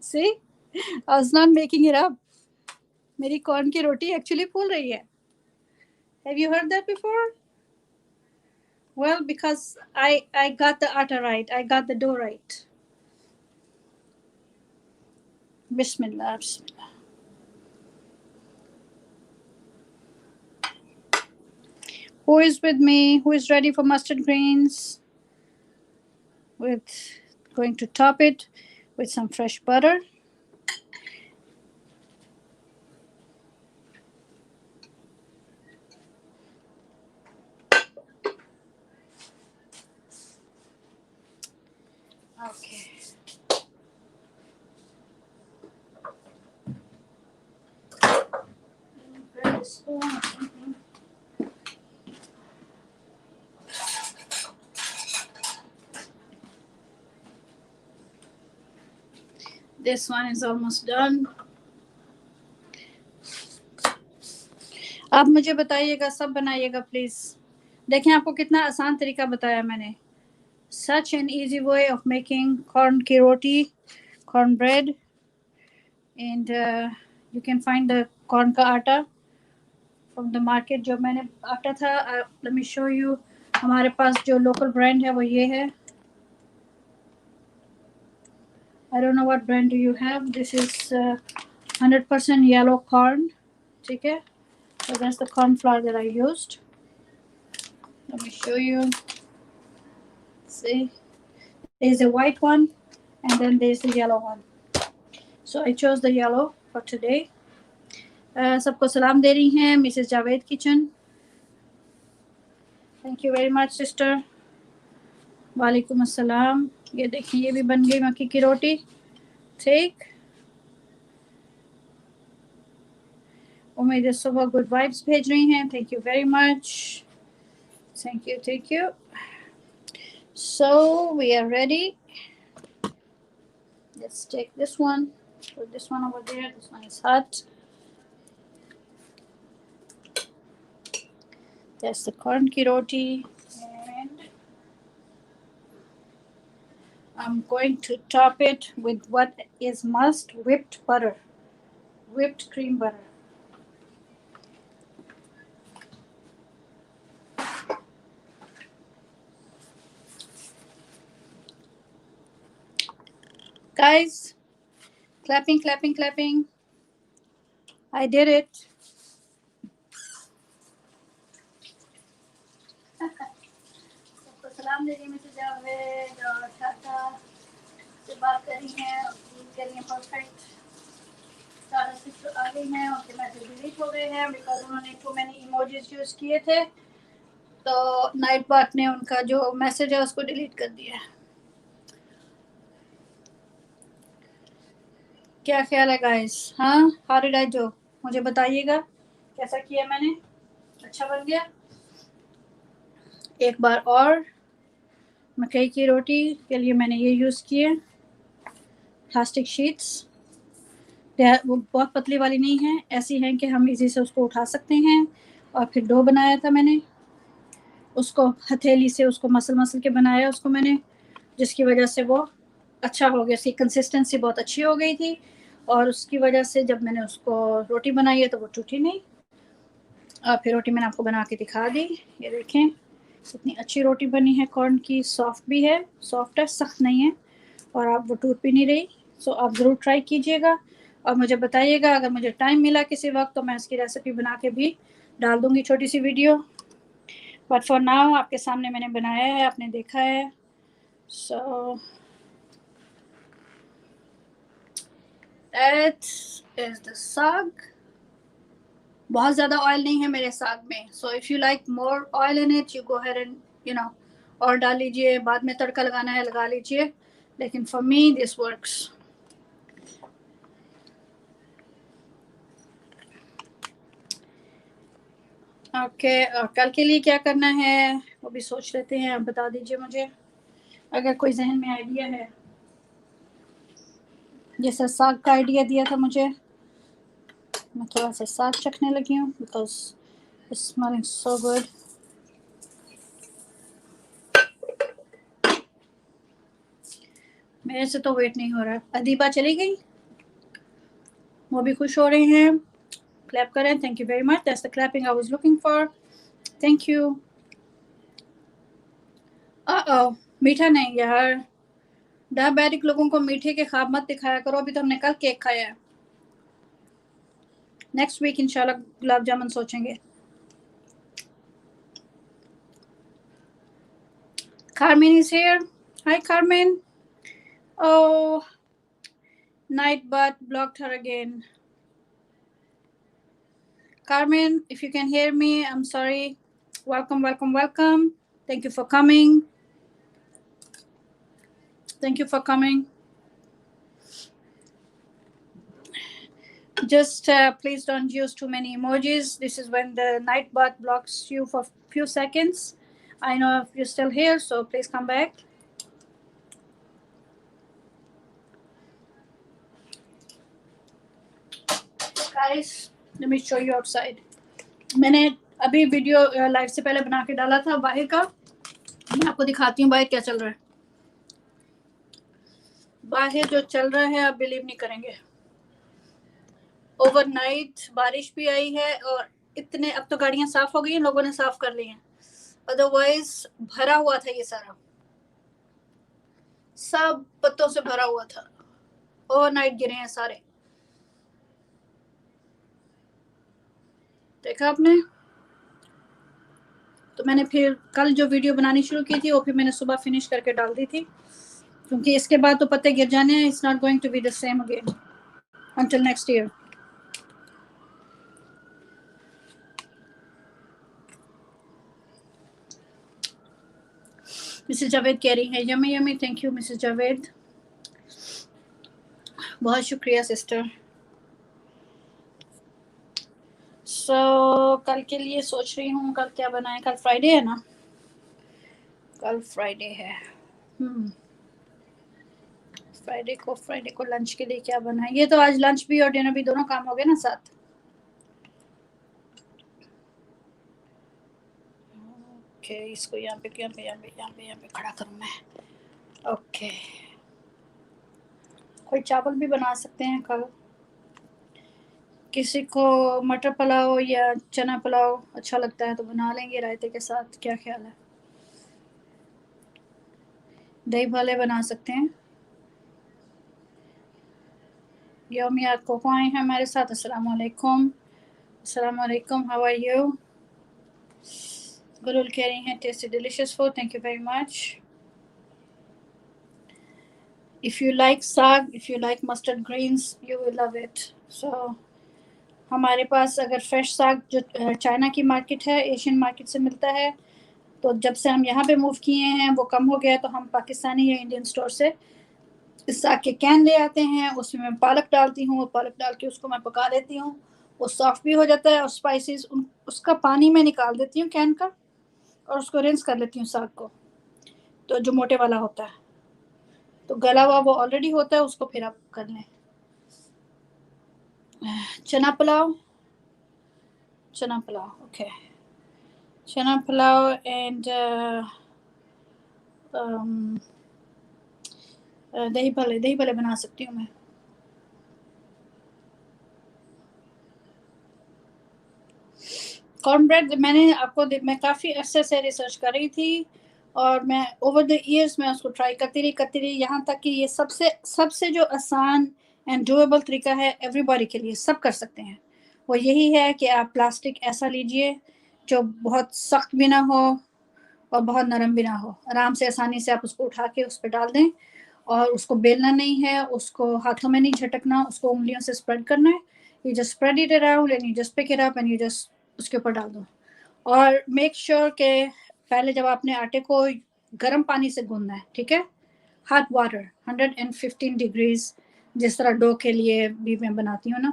See, I was not making it up. मेरी कॉर्न की रोटी एक्चुअली फूल रही है। Have you heard that before? Well, because I got the atta right. I got the dough right. Bismillah, bismillah. Who is with me? Who is ready for mustard greens? With going to top it with some fresh butter. Okay. Grab a spoon or something. This one is almost done. आप मुझे बताइएगा, सब बनाइएगा please. देखें आपको कितना आसान तरीका बताया मैंने. Such an easy way of making corn की रोटी, corn bread, and you can find the corn का आटा from the market. जो मैंने आटा था, let me show you. हमारे पास जो local brand है वो ये है. I don't know what brand do you have. This is 100% yellow corn. ठीक है. So that's the corn flour that I used. Let me show you. See, there's a white one and then there's the yellow one. So I chose the yellow for today. सबको सलाम दे रही हैं Mrs Javed kitchen. Thank you very much sister. वालेकुम अस्सलाम. ये देखिए ये भी बन गई मक्की की रोटी. ठीक. उम्मीद है सुबह गुड वाइब्स भेज रही हैं. Thank you very much. Thank you. So we are ready. Let's take this one. Put this one over there. This one is hot. That's the corn ki roti. And I'm going to top it with what is must, whipped butter. Whipped cream butter. Guys, clapping, clapping, clapping. I did it. सबको सलाम दे रही Mrs Javed और टाटा से बात कर रही हैं. के लिए परफेक्ट. सारा सिस्टर आ गई हैं. उनके मैसेज डिलीट हो गए हैं बिकॉज उन्होंने टू मैनी इमोजीज यूज किए थे. तो नाइट बात ने उनका जो मैसेज है उसको डिलीट कर दिया. क्या ख्याल है गाइस? हाँ, हाउ डिड आई डू? मुझे बताइएगा कैसा किया मैंने. अच्छा बन गया. एक बार और. मकई की रोटी के लिए मैंने ये यूज़ किए प्लास्टिक शीट्स. वो बहुत पतली वाली नहीं है, ऐसी हैं कि हम इजी से उसको उठा सकते हैं. और फिर डो बनाया था मैंने, उसको हथेली से उसको मसल के बनाया उसको मैंने, जिसकी वजह से वो अच्छा हो गया. उसकी कंसिस्टेंसी बहुत अच्छी हो गई थी और उसकी वजह से जब मैंने उसको रोटी बनाई है तो वो टूटी नहीं. और फिर रोटी मैंने आपको बना के दिखा दी. ये देखें कितनी अच्छी रोटी बनी है. कॉर्न की सॉफ्ट भी है, सॉफ्ट है, सख्त नहीं है और आप वो टूट भी नहीं रही. सो आप ज़रूर ट्राई कीजिएगा और मुझे बताइएगा. अगर मुझे टाइम मिला किसी वक्त तो मैं इसकी रेसिपी बना के भी डाल दूँगी, छोटी सी वीडियो. बट फॉर नाउ आपके सामने मैंने बनाया है, आपने देखा है. सो दैट इज द साग. बहुत ज़्यादा ऑयल नहीं है मेरे साग में. So if you like more oil in it you go ahead and you know और डाल लीजिए. बाद में तड़का लगाना है लगा लीजिए, लेकिन for me this works. Okay. और कल के लिए क्या करना है वो भी सोच लेते हैं. आप बता दीजिए मुझे अगर कोई जहन में आइडिया है. जैसे साग का आइडिया दिया था मुझे, मैं थोड़ा सा साग चखने लगी हूँ because it's smelling so good. मेरे से तो वेट नहीं हो रहा. अदीबा चली गई, वो भी खुश हो रहे हैं. क्लैप करें. Thank you very much. That's the clapping I was looking for. Thank you. मीठा नहीं यार. डायबिटिक लोगों को मीठे के ख्वाब मत दिखाया करो. अभी तो हमने कल केक खाया है. नेक्स्ट वीक इंशाल्लाह गुलाब जामुन सोचेंगे. Carmen is here. Hi Carmen. Oh, Nightbot blocked her again. Carmen, if you can hear me, I'm sorry. Welcome, welcome, welcome. Thank you for coming. Thank you for coming. Just please don't use too many emojis. This is when the Nightbot blocks you for a few seconds. I know if you're still here, so please come back. Guys let me show you outside. मैंने अभी video live से पहले बना के डाला था बाहर का। मैं आपको दिखाती हूँ बाहर क्या चल रहा है। बाहर जो चल रहा है आप बिलीव नहीं करेंगे। ओवरनाइट बारिश भी आई है और इतने, अब तो गाड़ियां साफ हो गई हैं, लोगों ने साफ कर ली हैं, अदरवाइज भरा हुआ था ये सारा, सब पत्तों से भरा हुआ था। ओवरनाइट गिरे हैं सारे, देखा आपने। तो मैंने फिर कल जो वीडियो बनानी शुरू की थी वो फिर मैंने सुबह फिनिश करके डाल दी थी, क्योंकि इसके बाद तो पत्ते गिर जाने हैं। It's not going to be the same again until next year. Missus Javed कह रही है yummy yummy, thank you missus Javed, बहुत शुक्रिया सिस्टर। कल के लिए सोच रही हूँ कल क्या बनाए। कल फ्राइडे है ना, कल फ्राइडे है। फ्राइडे को लंच के लिए क्या बनाए। ये तो आज लंच भी और डिनर भी दोनों काम हो गए ना साथ। ओके इसको यहाँ पे खड़ा करूँ मैं। ओके कोई चावल भी बना सकते हैं कल। किसी को मटर पुलाव या चना पुलाव अच्छा लगता है तो बना लेंगे रायते के साथ, क्या ख्याल है। दही भल्ले बना सकते हैं। यौमियात को आए हैं हमारे साथ। अस्सलाम वालेकुम, अस्सलाम वालेकुम, हाउ आर यू। गुरुल कह रही हैं tasty delicious food, thank you very much. If you like saag, if you like mustard greens, you will love it. So हमारे पास अगर फ्रेश साग जो चाइना की मार्केट है, एशियन मार्केट से मिलता है, तो जब से हम यहाँ पे मूव किए हैं वो कम हो गया, तो हम पाकिस्तानी या इंडियन स्टोर से इस साग के कैन ले आते हैं। उसमें मैं पालक डालती हूँ, पालक डाल के उसको मैं पका देती हूँ, वो सॉफ्ट भी हो जाता है। और स्पाइसेस उसका पानी मैं निकाल देती हूँ कैन का, और उसको रिंस कर लेती हूँ साग को, तो जो मोटे वाला होता है, तो गला हुआ वो ऑलरेडी होता है, उसको फिर आप कर लें। चना पुलाव, चना पुलाव ओके, चना पुलाव एंड दही भले बना सकती हूँ मैं। कॉर्न ब्रेड मैंने आपको मैं काफ़ी अरसे से रिसर्च कर रही थी, और मैं ओवर द ईयर्स मैं उसको ट्राई करती रही, यहाँ तक कि ये सबसे सबसे जो आसान एंड डूएबल तरीका है एवरीबॉडी के लिए, सब कर सकते हैं, वो यही है कि आप प्लास्टिक ऐसा लीजिए जो बहुत सख्त भी ना हो और बहुत नरम भी ना हो, आराम से आसानी से आप उसको उठा के उस पर डाल दें, और उसको बेलना नहीं है, उसको हाथों में नहीं झटकना, उसको उंगलियों से स्प्रेड करना है। You just spread it around and you just pick it up and you just उसके ऊपर डाल दो। और मेक श्योर के पहले जब आपने आटे को गर्म पानी से गूंदना है, ठीक है, हॉट वाटर 115 डिग्रीज, जिस तरह डो के लिए भी मैं बनाती हूँ ना,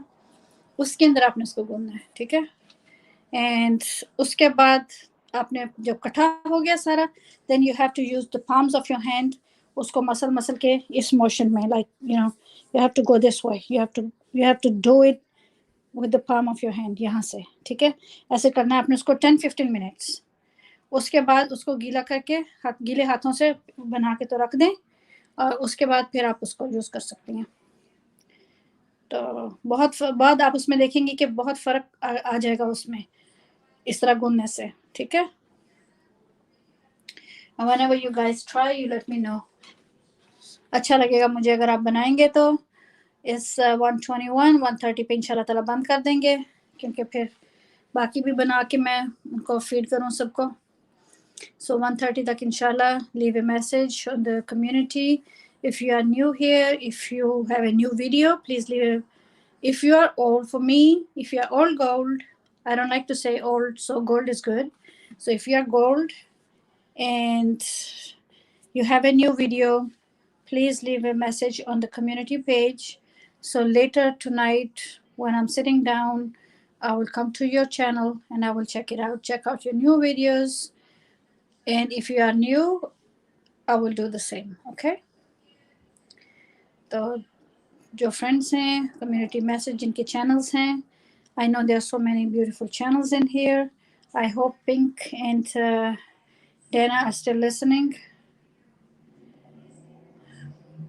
उसके अंदर आपने उसको गूंदना है, ठीक है। एंड उसके बाद आपने जब इकट्ठा हो गया सारा, then you have to use the palms of your hand, उसको मसल मसल के इस मोशन में, like you have to go this way, you have to do it with the palm of your hand, यहाँ से, ठीक है। ऐसे करना है आपने उसको 10-15 मिनट्स। उसके बाद उसको गीला करके गीले हाथों से बना के तो रख दें, और उसके बाद फिर आप उसको यूज़ कर सकती हैं। तो बहुत बाद आप उसमें देखेंगे कि बहुत फ़र्क आ जाएगा उसमें, इस तरह गूंदने से, ठीक है। whenever you guys try you let me know, अच्छा लगेगा मुझे अगर आप बनाएंगे तो। इस 121-130 पे इंशाल्लाह ताला बंद कर देंगे, क्योंकि फिर बाकी भी बना के मैं उनको फीड करूँ सबको। So 1:30 tak inshallah, leave a message on the community. If you are new here, if you have a new video, please leave a, if you are old, for me, if you are old gold, I don't like to say old, so gold is good. So if you are gold and you have a new video, please leave a message on the community page. So later tonight, when I'm sitting down, I will come to your channel and I will check it out, check out your new videos. And if you are new, I will do the same, okay? तो जो friends हैं, community message जिनके channels हैं, I know there are so many beautiful channels in here. I hope Pink and Dana are still listening.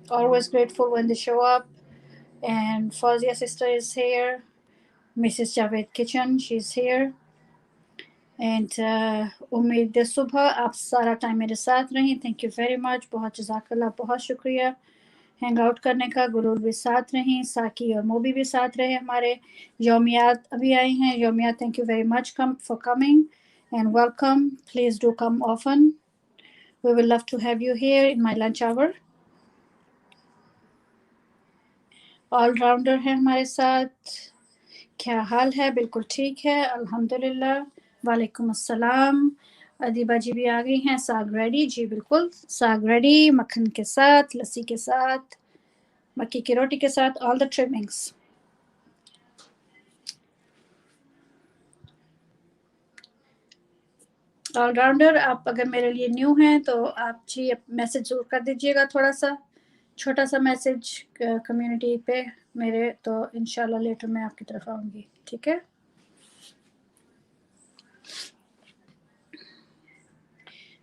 Always grateful when they show up. And Fauzia's sister is here. Mrs. Javed Kitchen, she's here. And उम्मीद है सुबह आप सारा time मेरे साथ रहीं. Thank you very much. बहुत जज़ाकल्लाह, बहुत शुक्रिया हैंग आउट करने का. गुरूर भी साथ रहीं, साकी और मोबी भी साथ रहे हमारे. यौमियात अभी आई हैं. Yaumiyat, thank you very much for coming and welcome. Please do come often. We will love to have you here in my lunch hour. Allrounder है हमारे साथ. क्या हाल है? बिल्कुल ठीक है, अल्हम्दुलिल्लाह. वालेकुम अस्सलाम. अदीबा जी भी आ गई हैं. साग रेडी? जी बिल्कुल, साग रेडी, मक्खन के साथ, लस्सी के साथ, मक्की की रोटी के साथ, ऑल द ट्रिमिंग्स. ऑलराउंडर, आप अगर मेरे लिए न्यू हैं तो आप जी मैसेज ज़रूर कर दीजिएगा, थोड़ा सा छोटा सा मैसेज कम्युनिटी पे मेरे, तो इंशाल्लाह लेटर मैं आपकी तरफ आऊँगी. ठीक है.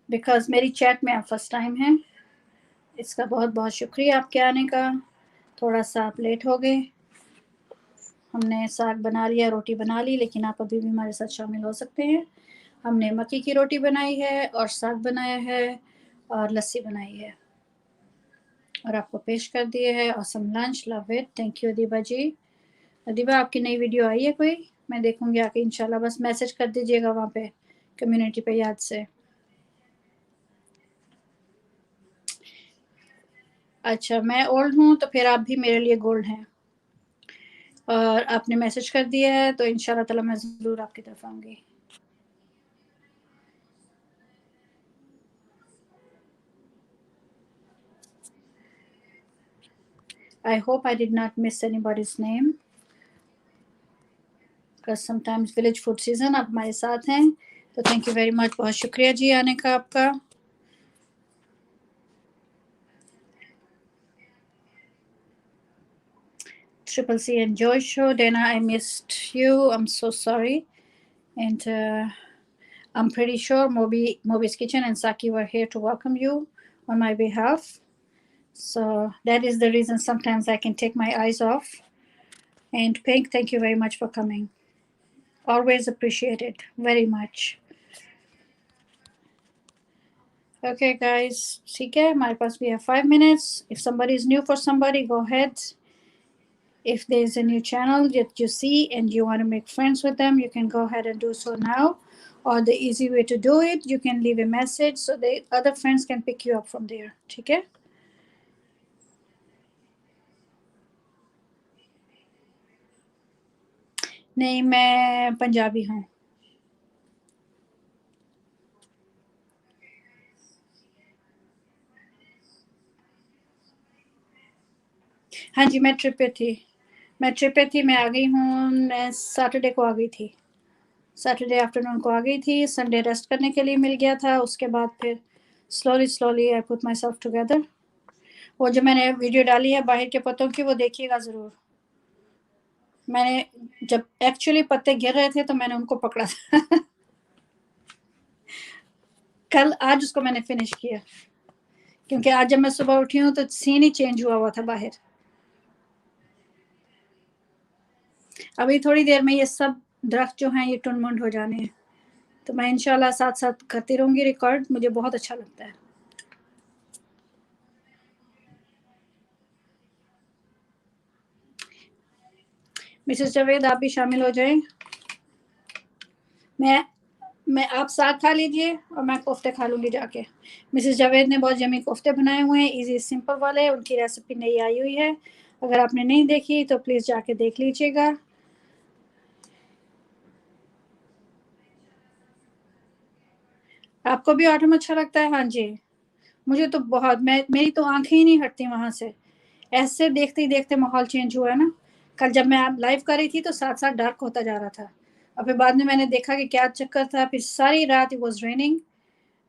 बिकॉज मेरी चैट में आप फर्स्ट टाइम हैं. इसका बहुत बहुत शुक्रिया आपके आने का. थोड़ा सा आप लेट हो गए. हमने साग बना लिया, रोटी बना ली, लेकिन आप अभी भी हमारे साथ शामिल हो सकते हैं. हमने मक्की की रोटी बनाई है और साग बनाया है और लस्सी बनाई है और आपको पेश कर दिए है. Awesome lunch, love it. Thank you Adiba ji. Adiba, आपकी नई वीडियो आई है कोई? मैं देखूंगी आके इंशाल्लाह. बस मैसेज कर दीजिएगा वहाँ पे कम्युनिटी पे याद से. अच्छा, मैं ओल्ड हूँ तो फिर आप भी मेरे लिए गोल्ड हैं. और आपने मैसेज कर दिया है तो इंशाल्लाह ताला मैं ज़रूर आपकी तरफ आऊँगी. I hope I did not miss anybody's name. Because sometimes village food season आप हमारे साथ हैं, तो थैंक यू वेरी मच. बहुत शुक्रिया जी आने का आपका. Triple C and Joy Show. Dana, I missed you. I'm so sorry. And I'm pretty sure Moby's Kitchen and Saki were here to welcome you on my behalf. So that is the reason sometimes I can take my eyes off. And Pink, thank you very much for coming. Always appreciate it very much. Okay, guys. ठीक है, हमारे पास we have 5 minutes. If somebody is new for somebody, go ahead. If there's a new channel that you see and you want to make friends with them, you can go ahead and do so now. Or the easy way to do it, you can leave a message so the other friends can pick you up from there. ठीक है? नहीं, मैं पंजाबी हूँ. हाँ जी, मैं trip पे थी. मैं आ गई हूँ. मैं सैटरडे को आ गई थी. सैटरडे आफ्टरनून को आ गई थी. संडे रेस्ट करने के लिए मिल गया था. उसके बाद फिर slowly I put my self together. वो जो मैंने वीडियो डाली है बाहर के पत्तों की, वो देखिएगा ज़रूर. मैंने जब एक्चुअली पत्ते गिर रहे थे तो मैंने उनको पकड़ा था. कल आज उसको मैंने फिनिश किया, क्योंकि आज जब मैं सुबह उठी हूँ तो सीन ही चेंज हुआ था बाहर. अभी थोड़ी देर में ये सब दरख्त जो हैं ये टुनमुंड हो जाने हैं. तो मैं इंशाल्लाह साथ साथ करती रहूँगी रिकॉर्ड. मुझे बहुत अच्छा लगता है. मिसेस जावेद, आप भी शामिल हो जाएं. मैं आप साग खा लीजिए और मैं कोफ्ते खा लूँगी जाके. मिसेस जावेद ने बहुत यम्मी कोफ्ते बनाए हुए हैं, इजी सिंपल वाले. उनकी रेसिपी नई आई हुई है. अगर आपने नहीं देखी तो प्लीज़ जाके देख लीजिएगा. आपको भी ऑटम अच्छा लगता है? हाँ जी, मुझे तो बहुत. मेरी तो आंखें ही नहीं हटती वहाँ से. ऐसे देखते ही देखते माहौल चेंज हुआ है ना. कल जब मैं आप लाइव कर रही थी तो साथ साथ डार्क होता जा रहा था. और फिर बाद में मैंने देखा कि क्या चक्कर था. फिर सारी रात इट वॉज रेनिंग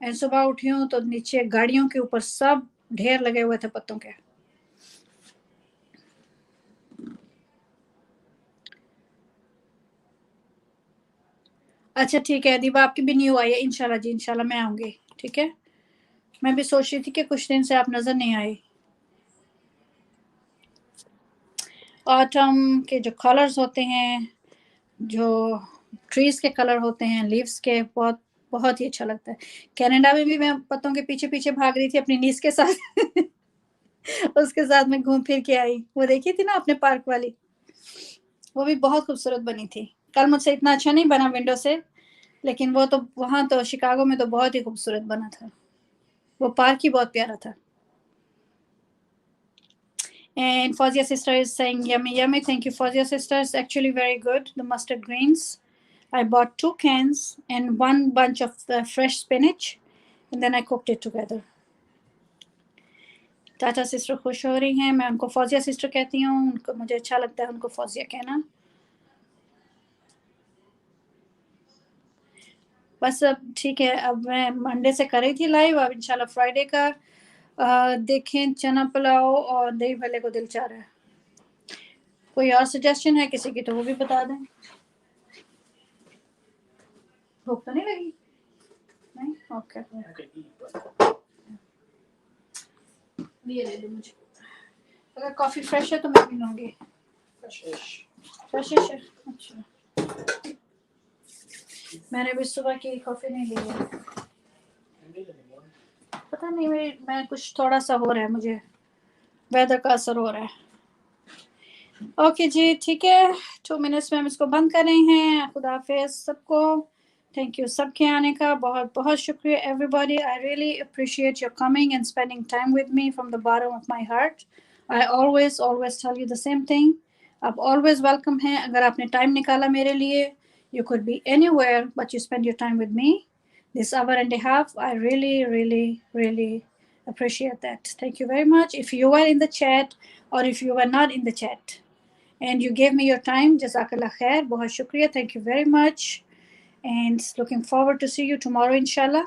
एंड सुबह उठी हूँ तो नीचे गाड़ियों के ऊपर सब ढेर लगे हुए थे पत्तों के. अच्छा ठीक है दीपा, आपकी भी न्यू आई है। इंशाल्लाह जी, इंशाल्लाह मैं आऊंगी। ठीक है, मैं भी सोच रही थी कि कुछ दिन से आप नजर नहीं आए। ऑटम के जो कलर्स होते हैं, जो ट्रीज के कलर होते हैं, लीव्स के, बहुत बहुत ही अच्छा लगता है। कनाडा में भी मैं पत्तों के पीछे पीछे भाग रही थी अपनी नीस के साथ। उसके साथ मैं घूम फिर के आई। वो देखी थी ना आपने पार्क वाली, वो भी बहुत खूबसूरत बनी थी। कल मुझसे इतना अच्छा नहीं बना विंडो से, लेकिन वो तो वहां तो शिकागो में तो बहुत ही खूबसूरत बना था। वो पार्क ही बहुत प्यारा था। And Fauzia's sister is saying, yummy, yummy. Thank you, Fauzia's sister. It's actually very good. The mustard greens. I bought 2 cans and one bunch of the fresh spinach, and then I cooked it together. Tata sister खुश हो रही हैं, मैं उनको Fauzia sister कहती हूँ, उनको मुझे अच्छा लगता है उनको फौजिया कहना। बस अब ठीक है, अब मैं मंडे से कर रही थी लाइव, अब इंशाल्लाह फ्राइडे का देखें। चना पुलाव और दही भल्ले को दिल चाह रहा है। कोई और सजेशन है किसी की तो वो भी बता दें। भूख तो नहीं लगी? नहीं, ओके। ये ले लो मुझे, अगर कॉफी फ्रेश है तो मैं भी लूंगी। फ्रेश है, अच्छा। मैंने भी सुबह की कॉफी नहीं ली है, पता नहीं मैं कुछ थोड़ा सा हो रहा है मुझे, वेदर का असर हो रहा है। ओके जी ठीक है, 2 मिनट्स में हम इसको बंद कर रहे हैं। खुदा हाफिज सबको। थैंक यू सबके आने का, बहुत बहुत शुक्रिया everybody. I really appreciate your coming and spending time with me from the bottom of my heart. I always always tell you the same thing, आप ऑलवेज वेलकम हैं। अगर आपने टाइम निकाला मेरे लिए, you could be anywhere but you spend your time with me this hour and a half. I really really really appreciate that. Thank you very much. If you were in the chat or if you were not in the chat and you gave me your time, jazakallah khair, bahut shukriya, thank you very much, and looking forward to see you tomorrow inshallah.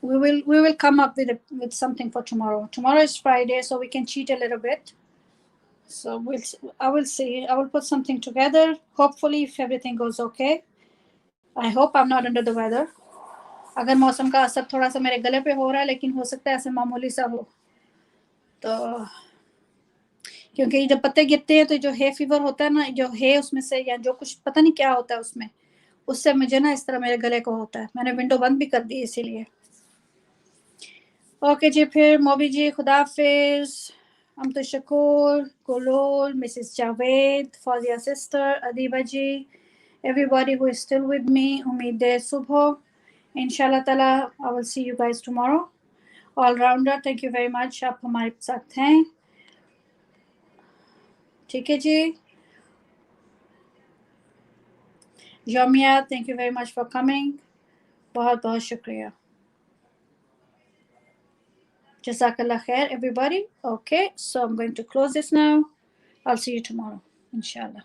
We will come up with something for tomorrow. Tomorrow is Friday, so we can cheat a little bit. So I will see, I will put something together, hopefully if everything goes okay. I hope I'm not under the weather. अगर मौसम का असर थोड़ा सा मेरे गले पे हो रहा है, लेकिन हो सकता है ऐसे मामूली सा हो, तो क्योंकि जब पत्ते गिरते हैं तो जो है फीवर होता है ना, जो है उसमें से या जो कुछ पता नहीं क्या होता है उसमें, उससे मुझे ना इस तरह मेरे गले को होता है। मैंने विंडो बंद भी कर दी इसीलिए। ओके जी, फिर मोबी जी खुदा हाफिज, अमतो शकूर, कुलोल, Mrs Javed, Fauzia sister, Adiba ji, everybody who is still with me, उम्मीद है सुबह इंशाल्लाह ताला I will see you guys tomorrow. All rounder, thank you very much, आप हमारे साथ हैं। ठीक है जी। Yomia, thank you very much for coming. बहुत बहुत शुक्रिया। Jazakallah khair, everybody. Okay, so I'm going to close this now. I'll see you tomorrow, inshallah.